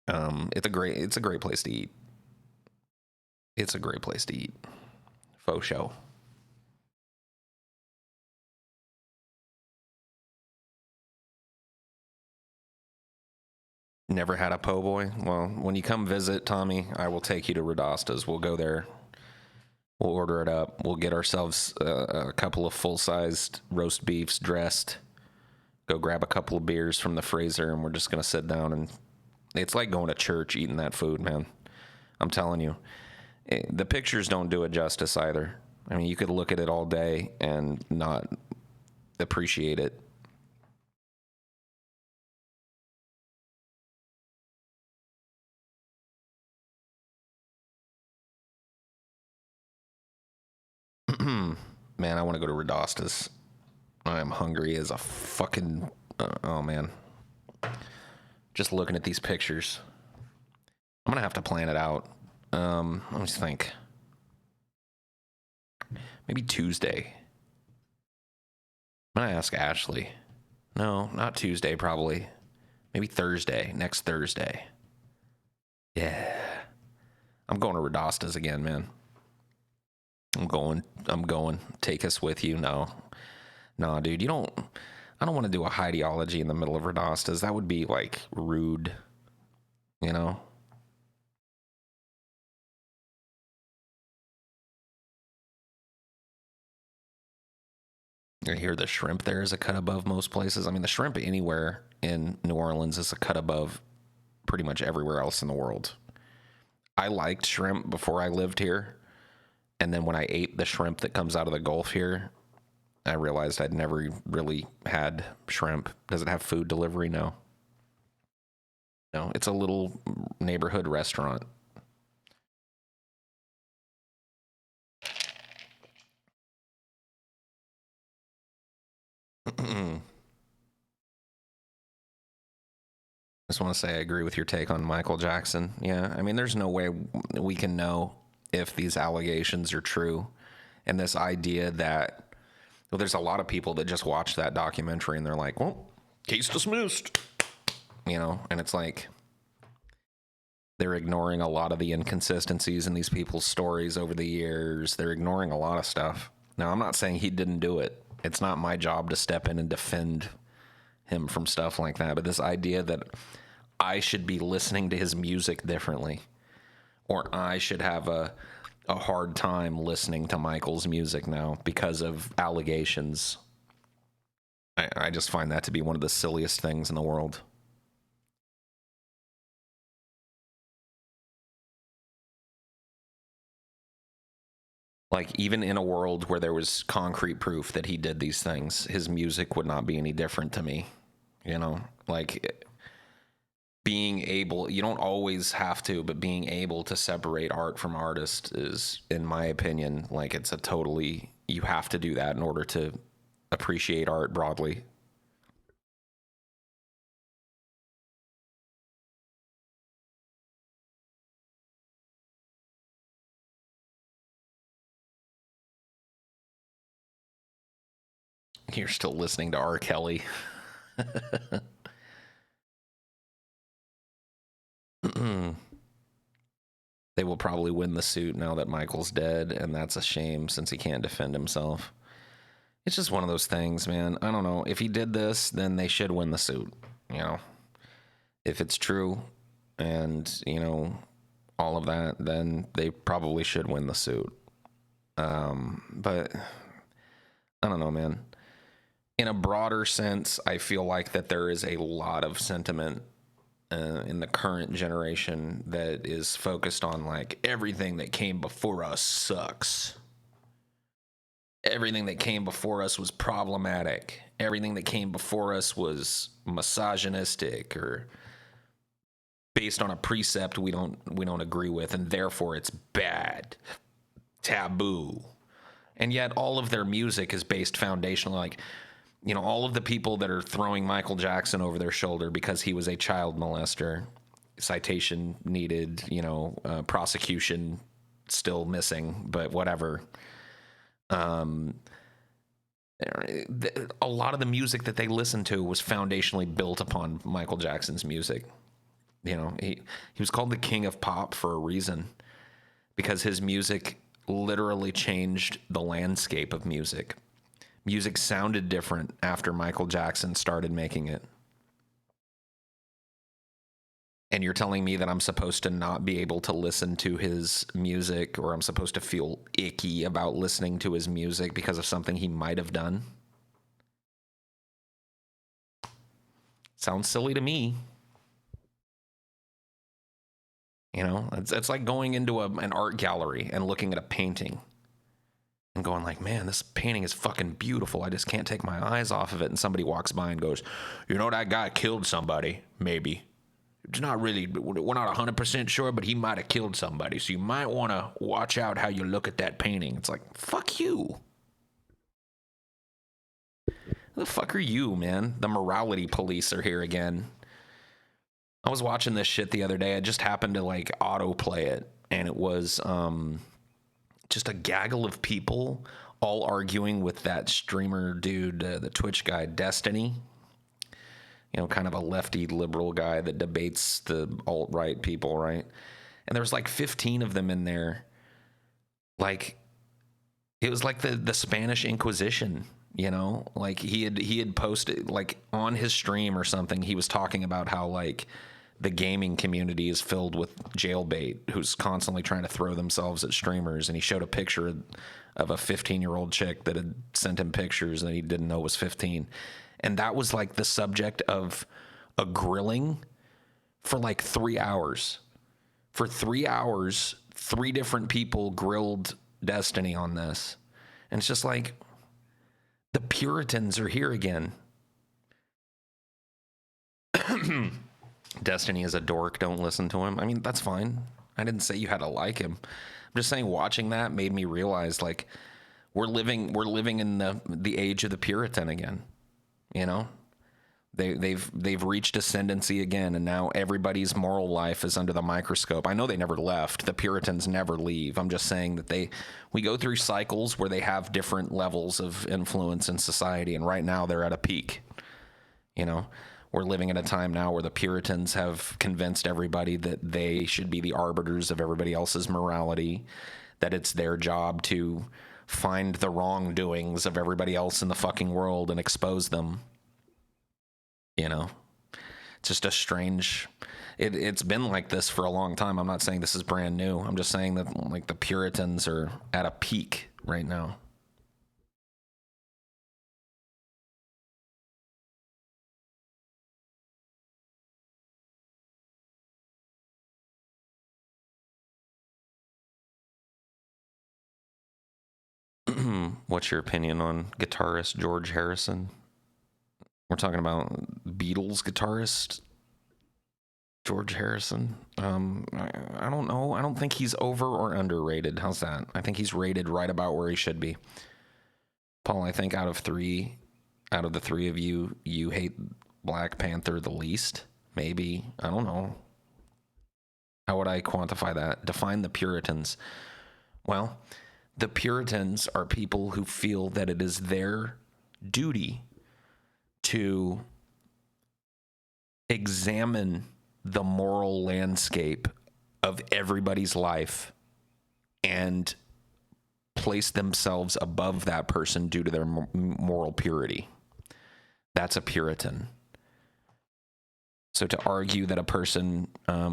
It's a great place to eat. It's a great place to eat. Faux show. Never had a po' boy? Well, when you come visit, Tommy, I will take you to Radastas. We'll go there. We'll order it up. We'll get ourselves a couple of full-sized roast beefs dressed. Go grab a couple of beers from the freezer, and we're just going to sit down. And it's like going to church eating that food, man. I'm telling you. The pictures don't do it justice either. I mean, you could look at it all day and not appreciate it. Man, I want to go to Radastas. I am hungry as a fucking... oh, man. Just looking at these pictures. I'm going to have to plan it out. Let me just think. Maybe Tuesday. I'm going to ask Ashley. No, not Tuesday, probably. Maybe Thursday. Next Thursday. Yeah. I'm going to Radastas again, man. I'm going. Take us with you. No, dude, I don't want to do a Highdeology in the middle of Radastas. That would be like rude, you know? I hear the shrimp there is a cut above most places. I mean, the shrimp anywhere in New Orleans is a cut above pretty much everywhere else in the world. I liked shrimp before I lived here. And then when I ate the shrimp that comes out of the Gulf here, I realized I'd never really had shrimp. Does it have food delivery? No. No, it's a little neighborhood restaurant. I just want to say I agree with your take on Michael Jackson. Yeah, I mean, there's no way we can know if these allegations are true. And this idea that, well, there's a lot of people that just watch that documentary and they're like, well, case dismissed. You know, and it's like they're ignoring a lot of the inconsistencies in these people's stories over the years. They're ignoring a lot of stuff. Now, I'm not saying he didn't do it. It's not my job to step in and defend him from stuff like that. But this idea that I should be listening to his music differently, or I should have a hard time listening to Michael's music now because of allegations. I just find that to be one of the silliest things in the world. Like, even in a world where there was concrete proof that he did these things, his music would not be any different to me. You know, like, being able, you don't always have to, but being able to separate art from artist is, in my opinion, like it's a totally, you have to do that in order to appreciate art broadly. You're still listening to R. Kelly. They will probably win the suit now that Michael's dead, and that's a shame since he can't defend himself. It's just one of those things, man. I don't know. If he did this, then they should win the suit, you know? If it's true and, you know, all of that, then they probably should win the suit. But I don't know, man. In a broader sense, I feel like that there is a lot of sentiment in the current generation that is focused on like everything that came before us sucks. Everything that came before us was problematic. Everything that came before us was misogynistic or based on a precept we don't agree with, and therefore it's bad, taboo. And yet all of their music is based foundationally, like, you know, all of the people that are throwing Michael Jackson over their shoulder because he was a child molester, citation needed, you know, prosecution still missing, but whatever. A lot of the music that they listened to was foundationally built upon Michael Jackson's music. You know, he was called the king of pop for a reason, because his music literally changed the landscape of music. Music sounded different after Michael Jackson started making it. And you're telling me that I'm supposed to not be able to listen to his music, or I'm supposed to feel icky about listening to his music because of something he might have done? Sounds silly to me. You know, it's like going into an art gallery and looking at a painting and going like, man, this painting is fucking beautiful. I just can't take my eyes off of it. And somebody walks by and goes, you know, that guy killed somebody, maybe. It's not really, we're not 100% sure, but he might have killed somebody. So you might want to watch out how you look at that painting. It's like, fuck you. Who the fuck are you, man? The morality police are here again. I was watching this shit the other day. I just happened to like autoplay it, and it was just a gaggle of people all arguing with that streamer dude, the Twitch guy, Destiny. You know, kind of a lefty liberal guy that debates the alt-right people, right? And there was like 15 of them in there. Like, it was like the Spanish Inquisition, you know? Like, he had posted, like, on his stream or something, he was talking about how, like, the gaming community is filled with jailbait who's constantly trying to throw themselves at streamers. And he showed a picture of a 15-year-old chick that had sent him pictures that he didn't know was 15. And that was like the subject of a grilling for like 3 hours. For 3 hours, 3 different people grilled Destiny on this. And it's just like, the Puritans are here again. Destiny is a dork. Don't listen to him. I mean, that's fine. I didn't say you had to like him. I'm just saying watching that made me realize, like, we're living in the age of the Puritan again. You know? They've reached ascendancy again, and now everybody's moral life is under the microscope. I know they never left. The Puritans never leave. I'm just saying that we go through cycles where they have different levels of influence in society, and right now they're at a peak. You know? We're living at a time now where the Puritans have convinced everybody that they should be the arbiters of everybody else's morality, that it's their job to find the wrongdoings of everybody else in the fucking world and expose them. You know, it's just a strange, it's been like this for a long time. I'm not saying this is brand new. I'm just saying that, like, the Puritans are at a peak right now. What's your opinion on guitarist George Harrison? We're talking about Beatles guitarist George Harrison. I don't know. I don't think he's over or underrated. How's that? I think he's rated right about where he should be. Paul, I think out of the three of you, you hate Black Panther the least. Maybe. I don't know. How would I quantify that? Define the Puritans. Well, the Puritans are people who feel that it is their duty to examine the moral landscape of everybody's life and place themselves above that person due to their moral purity. That's a Puritan. So to argue that a person,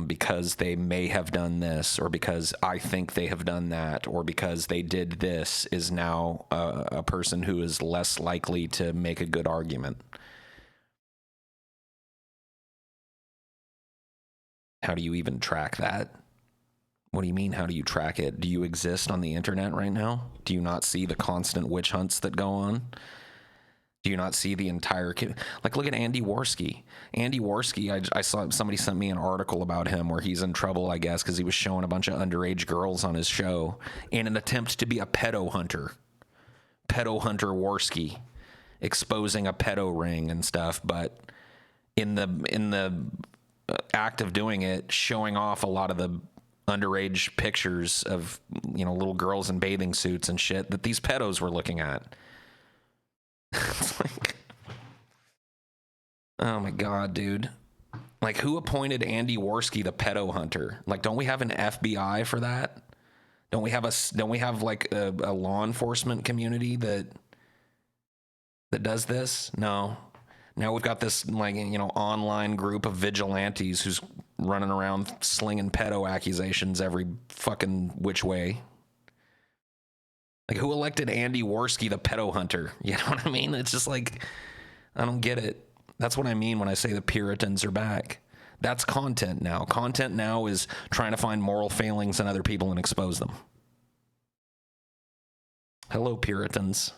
because they may have done this, or because I think they have done that, or because they did this, is now a person who is less likely to make a good argument. How do you even track that? What do you mean, how do you track it? Do you exist on the internet right now? Do you not see the constant witch hunts that go on? Do you not see the entire... Like, look at Andy Worski. Andy Worski, I saw somebody sent me an article about him where he's in trouble, I guess, because he was showing a bunch of underage girls on his show in an attempt to be a pedo hunter. Pedo hunter Worski, exposing a pedo ring and stuff, but in the act of doing it, showing off a lot of the underage pictures of, you know, little girls in bathing suits and shit that these pedos were looking at. It's like, oh my God, dude. Like, who appointed Andy Worski the pedo hunter? Like, don't we have an FBI for that? Don't we have like a law enforcement community that does this? No. Now we've got this, like, you know, online group of vigilantes who's running around slinging pedo accusations every fucking which way. Like, who elected Andy Worski the pedo hunter? You know what I mean? It's just like, I don't get it. That's what I mean when I say the Puritans are back. That's content now. Content now is trying to find moral failings in other people and expose them. Hello, Puritans.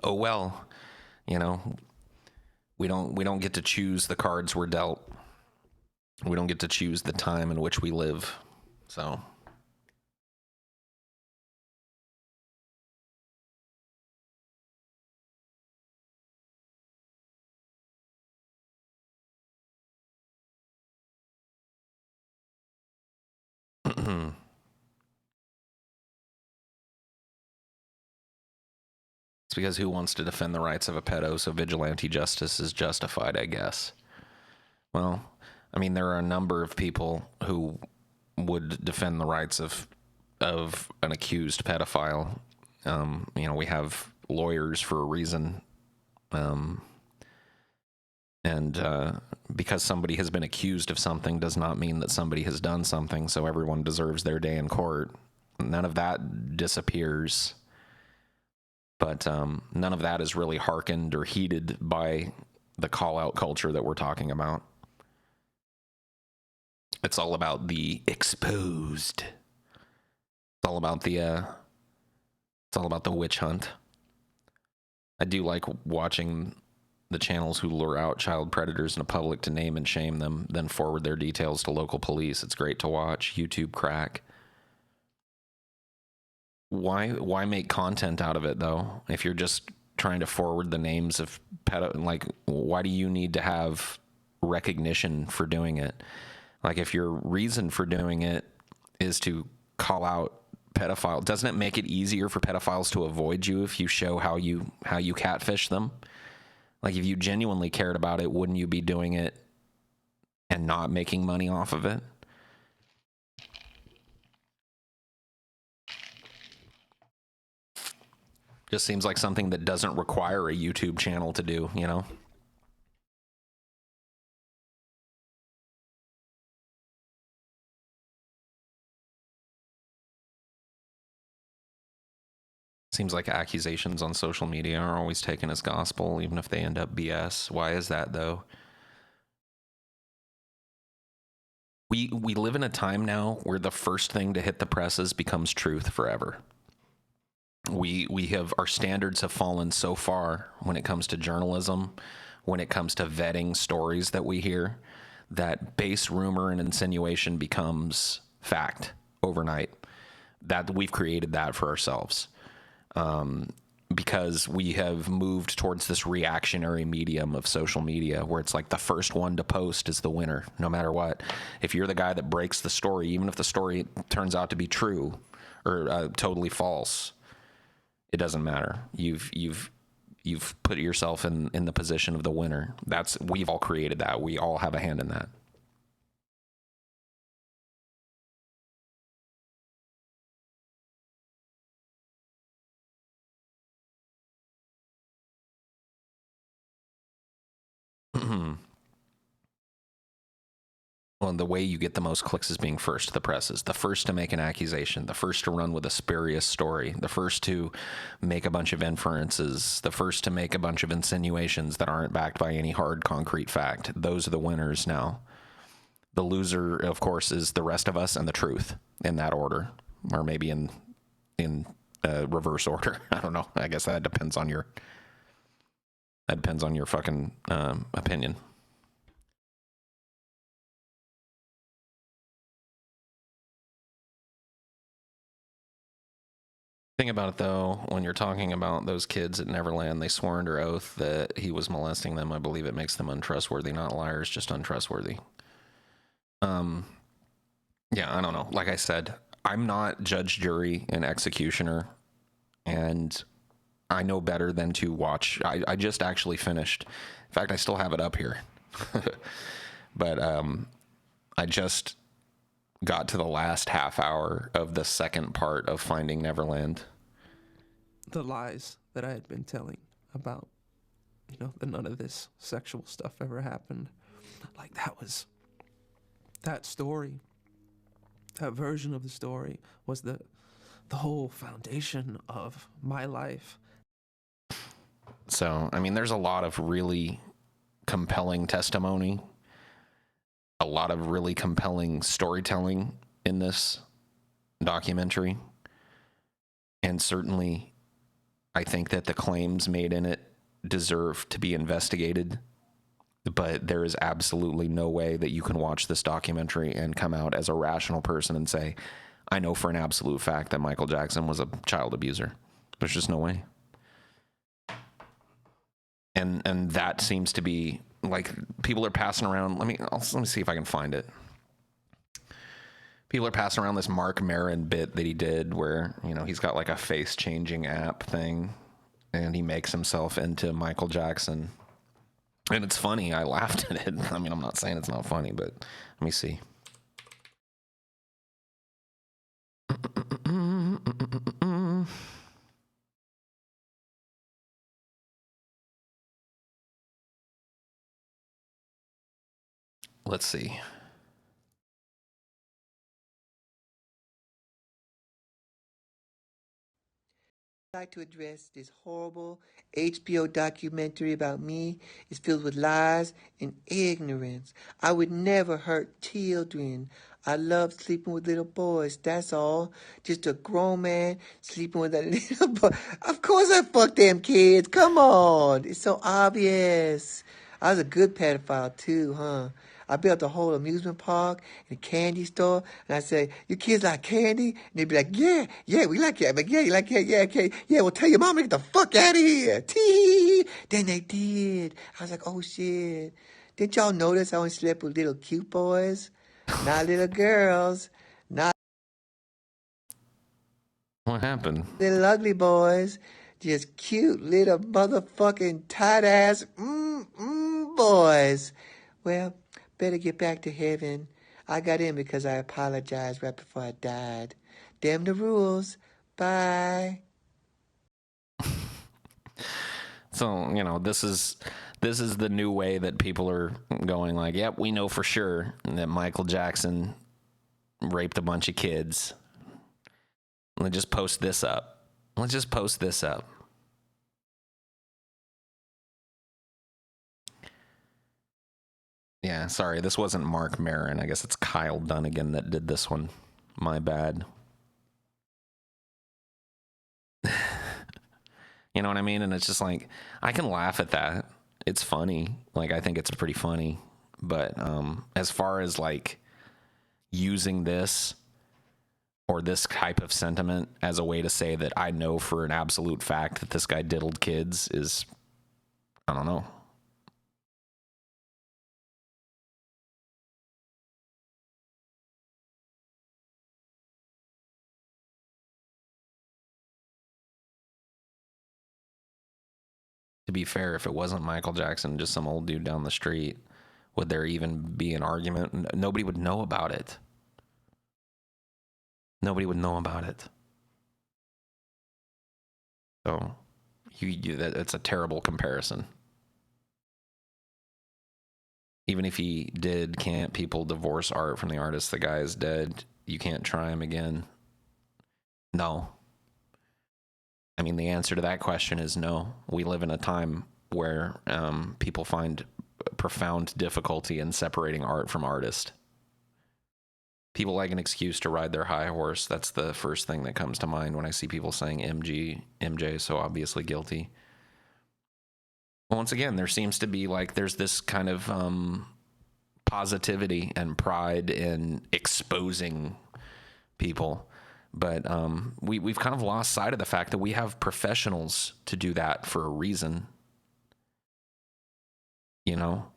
Oh well, you know, we don't get to choose the cards we're dealt. We don't get to choose the time in which we live. So it's because who wants to defend the rights of a pedo, so vigilante justice is justified, I guess. Well, I mean, there are a number of people who would defend the rights of an accused pedophile. You know, we have lawyers for a reason. And because somebody has been accused of something does not mean that somebody has done something, so everyone deserves their day in court. None of that disappears. But none of that is really hearkened or heeded by the call-out culture that we're talking about. It's all about the exposed. It's all about the witch hunt. I do like watching the channels who lure out child predators in the public to name and shame them, then forward their details to local police. It's great to watch. YouTube crack. Why make content out of it, though? If you're just trying to forward the names of like, why do you need to have recognition for doing it? Like, if your reason for doing it is to call out pedophile, doesn't it make it easier for pedophiles to avoid you if you show how you catfish them? Like, if you genuinely cared about it, wouldn't you be doing it and not making money off of it? Just seems like something that doesn't require a YouTube channel to do, you know? Seems like accusations on social media are always taken as gospel, even if they end up BS. Why is that, though? We live in a time now where the first thing to hit the presses becomes truth forever. We have, our standards have fallen so far when it comes to journalism, when it comes to vetting stories that we hear, that base rumor and insinuation becomes fact overnight. That we've created that for ourselves. Because we have moved towards this reactionary medium of social media where it's like the first one to post is the winner, no matter what. If you're the guy that breaks the story, even if the story turns out to be true or totally false, it doesn't matter. You've put yourself in the position of the winner. We've all created that. We all have a hand in that. Well, the way you get the most clicks is being first to the presses, the first to make an accusation, the first to run with a spurious story, the first to make a bunch of inferences, the first to make a bunch of insinuations that aren't backed by any hard, concrete fact. Those are the winners now. The loser, of course, is the rest of us and the truth, in that order, or maybe in reverse order. I don't know. I guess that depends on your fucking opinion. Thing about it, though, when you're talking about those kids at Neverland, they swore under oath that he was molesting them. I believe it makes them untrustworthy, not liars, just untrustworthy. Yeah, I don't know. Like I said, I'm not judge, jury, and executioner, and I know better than to watch. I just actually finished. In fact, I still have it up here. But I just got to the last half hour of the second part of Finding Neverland. The lies that I had been telling about, that none of this sexual stuff ever happened. Like, that story, that version of the story was the whole foundation of my life. So, I mean, there's a lot of really compelling testimony, a lot of really compelling storytelling in this documentary. And certainly, I think that the claims made in it deserve to be investigated. But there is absolutely no way that you can watch this documentary and come out as a rational person and say, I know for an absolute fact that Michael Jackson was a child abuser. There's just no way. And that seems to be, like, people are passing around. Let me see if I can find it. People are passing around this Mark Maron bit that he did where, he's got like a face changing app thing and he makes himself into Michael Jackson. And it's funny. I laughed at it. I mean, I'm not saying it's not funny, but let me see. Let's see. I'd like to address this horrible HBO documentary about me. It's filled with lies and ignorance. I would never hurt children. I love sleeping with little boys, that's all. Just a grown man sleeping with a little boy. Of course I fuck them kids. Come on. It's so obvious. I was a good pedophile too, huh? I built a whole amusement park and a candy store, and I say, you kids like candy? And they'd be like, yeah, we like it. I'm like, yeah, you like it? Yeah, okay. Yeah, well, tell your mom to get the fuck out of here. Tee. Then they did. I was like, oh, shit. Didn't y'all notice I only slept with little cute boys? Not little girls. Not What happened? little ugly boys. Just cute little motherfucking tight-ass boys. Well, better get back to heaven. I got in because I apologized right before I died. Damn the rules. Bye. So, this is the new way that people are going like, yep, we know for sure that Michael Jackson raped a bunch of kids. Let's just post this up. Yeah, sorry, this wasn't Mark Maron. I guess it's Kyle Dunnigan that did this one. My bad. You know what I mean? And it's just like, I can laugh at that. It's funny. Like, I think it's pretty funny. But as far as like using this or this type of sentiment as a way to say that I know for an absolute fact that this guy diddled kids is, I don't know. To be fair, if it wasn't Michael Jackson, just some old dude down the street, would there even be an argument? Nobody would know about it. Nobody would know about it. So, it's a terrible comparison. Even if he did, can't people divorce art from the artist? The guy is dead. You can't try him again. No. I mean, the answer to that question is no. We live in a time where people find profound difficulty in separating art from artist. People like an excuse to ride their high horse. That's the first thing that comes to mind when I see people saying MJ, so obviously guilty. Once again, there seems to be like, there's this kind of positivity and pride in exposing people. But we've kind of lost sight of the fact that we have professionals to do that for a reason. You know,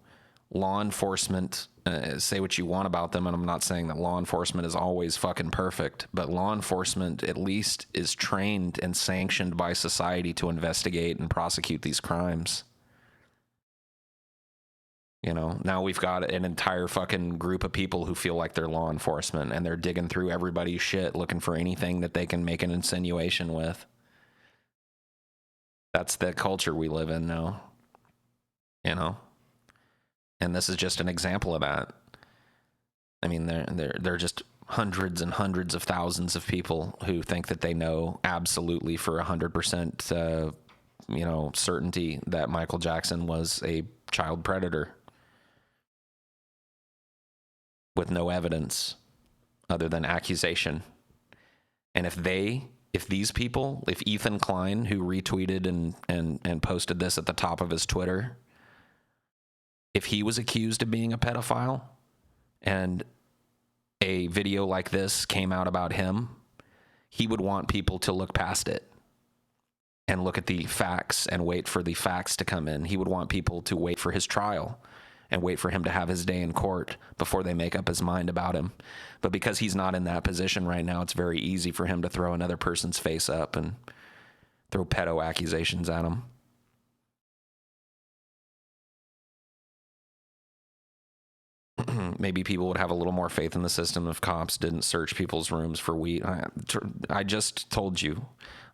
law enforcement, say what you want about them, and I'm not saying that law enforcement is always fucking perfect, but law enforcement at least is trained and sanctioned by society to investigate and prosecute these crimes. You know, now we've got an entire fucking group of people who feel like they're law enforcement, and they're digging through everybody's shit looking for anything that they can make an insinuation with. That's the culture we live in now. You know? And this is just an example of that. I mean, there are just hundreds and hundreds of thousands of people who think that they know absolutely for 100%, certainty that Michael Jackson was a child predator with no evidence other than accusation. And if Ethan Klein, who retweeted and posted this at the top of his Twitter, if he was accused of being a pedophile and a video like this came out about him, he would want people to look past it and look at the facts and wait for the facts to come in. He would want people to wait for his trial and wait for him to have his day in court before they make up his mind about him. But because he's not in that position right now, it's very easy for him to throw another person's face up and throw pedo accusations at him. Maybe people would have a little more faith in the system if cops didn't search people's rooms for weed. I just told you,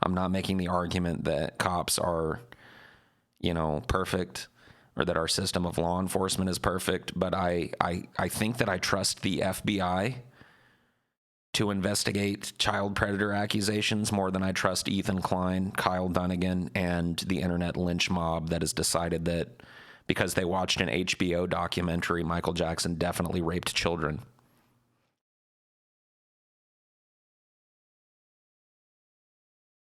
I'm not making the argument that cops are, perfect, or that our system of law enforcement is perfect, but I think that I trust the FBI to investigate child predator accusations more than I trust Ethan Klein, Kyle Dunnigan, and the internet lynch mob that has decided that because they watched an HBO documentary, Michael Jackson definitely raped children.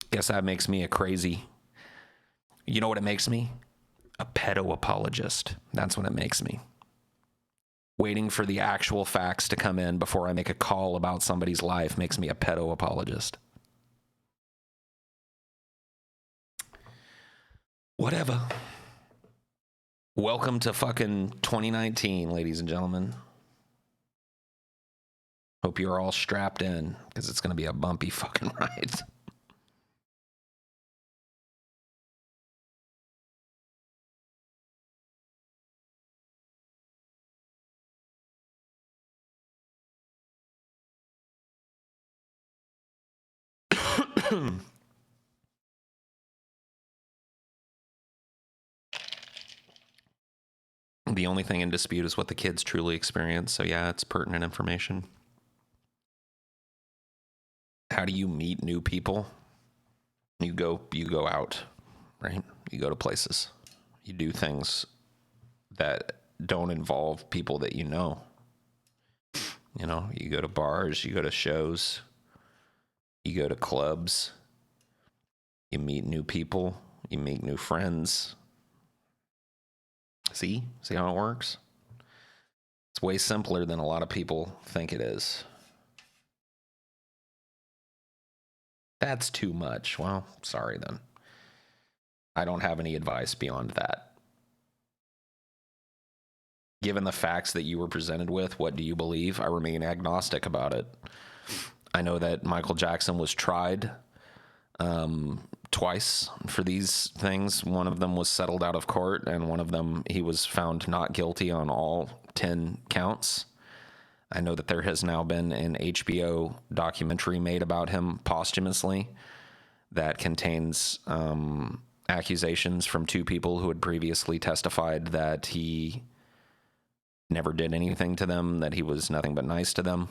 Guess that makes me a crazy... You know what it makes me? A pedo apologist. That's what it makes me. Waiting for the actual facts to come in before I make a call about somebody's life makes me a pedo apologist. Whatever. Welcome to fucking 2019, ladies and gentlemen. Hope you're all strapped in, because it's going to be a bumpy fucking ride. The only thing in dispute is what the kids truly experience. So yeah, it's pertinent information. How do you meet new people? You go out, right? You go to places. You do things that don't involve people that you know. You know, you go to bars, you go to shows, you go to clubs, you meet new people, you make new friends. See how it works? It's way simpler than a lot of people think it is. That's too much. Well, sorry then. I don't have any advice beyond that. Given the facts that you were presented with, what do you believe? I remain agnostic about it. I know that Michael Jackson was tried twice for these things. One of them was settled out of court, and one of them he was found not guilty on all 10 counts. I know that there has now been an HBO documentary made about him posthumously that contains accusations from two people who had previously testified that he never did anything to them, that he was nothing but nice to them,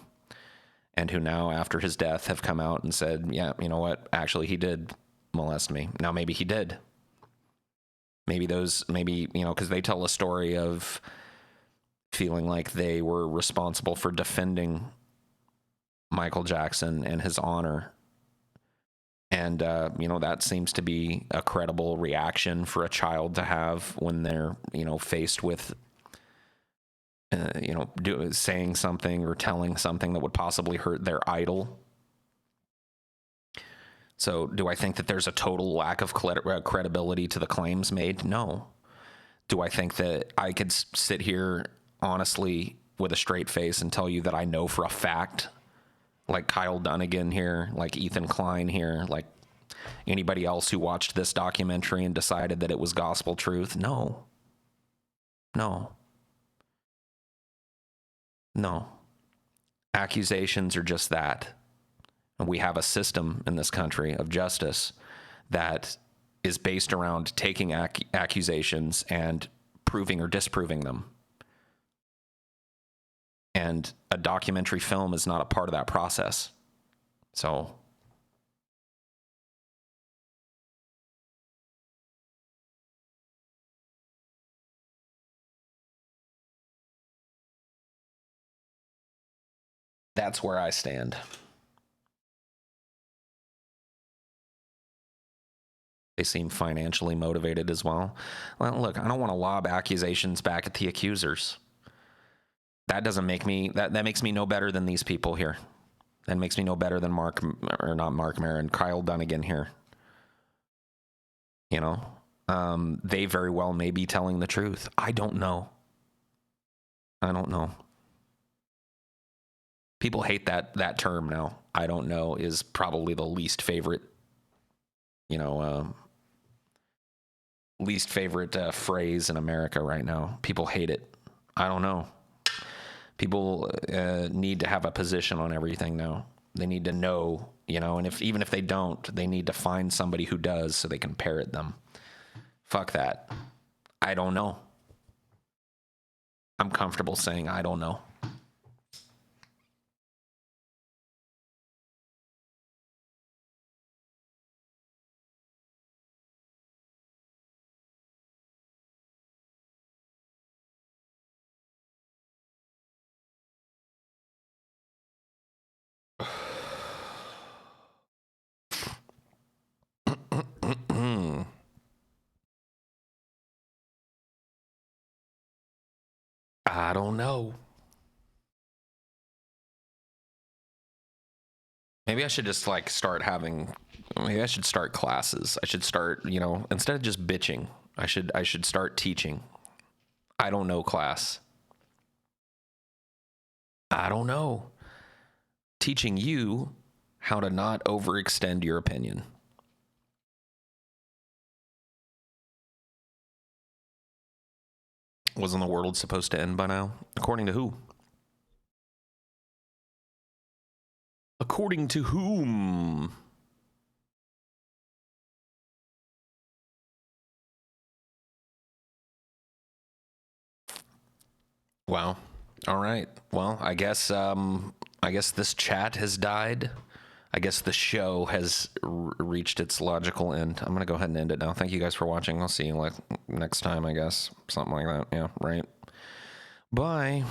and who now, after his death, have come out and said, yeah, you know what, actually he did molest me. Now, maybe he did. Maybe, you know, because they tell a story of feeling like they were responsible for defending Michael Jackson and his honor. And, you know, that seems to be a credible reaction for a child to have when they're, you know, faced with, you know, saying something or telling something that would possibly hurt their idol. So do I think that there's a total lack of credibility to the claims made? No. Do I think that I could sit here honestly with a straight face and tell you that I know for a fact, like Kyle Dunnigan here, like Ethan Klein here, like anybody else who watched this documentary and decided that it was gospel truth? No. Accusations are just that. And we have a system in this country of justice that is based around taking accusations and proving or disproving them. And a documentary film is not a part of that process. So that's where I stand. They seem financially motivated as well. Well, look, I don't want to lob accusations back at the accusers. That doesn't make me, that makes me no better than these people here. That makes me no better than not Mark Maron, Kyle Dunnigan here. You know, they very well may be telling the truth. I don't know. People hate that term now. I don't know is probably the least favorite, you know, phrase in America right now. People hate it. I don't know. People need to have a position on everything now. They need to know, you know, and even if they don't, they need to find somebody who does so they can parrot them. Fuck that. I don't know. I'm comfortable saying I don't know. I don't know. Maybe I should just maybe I should start classes. I should start, you know, instead of just bitching, I should start teaching. I don't know class. I don't know. Teaching you how to not overextend your opinion. Wasn't the world supposed to end by now? According to who? According to whom? Wow. All right. Well, I guess this chat has died. I guess the show has reached its logical end. I'm going to go ahead and end it now. Thank you guys for watching. I'll see you next time, I guess. Something like that. Yeah, right. Bye.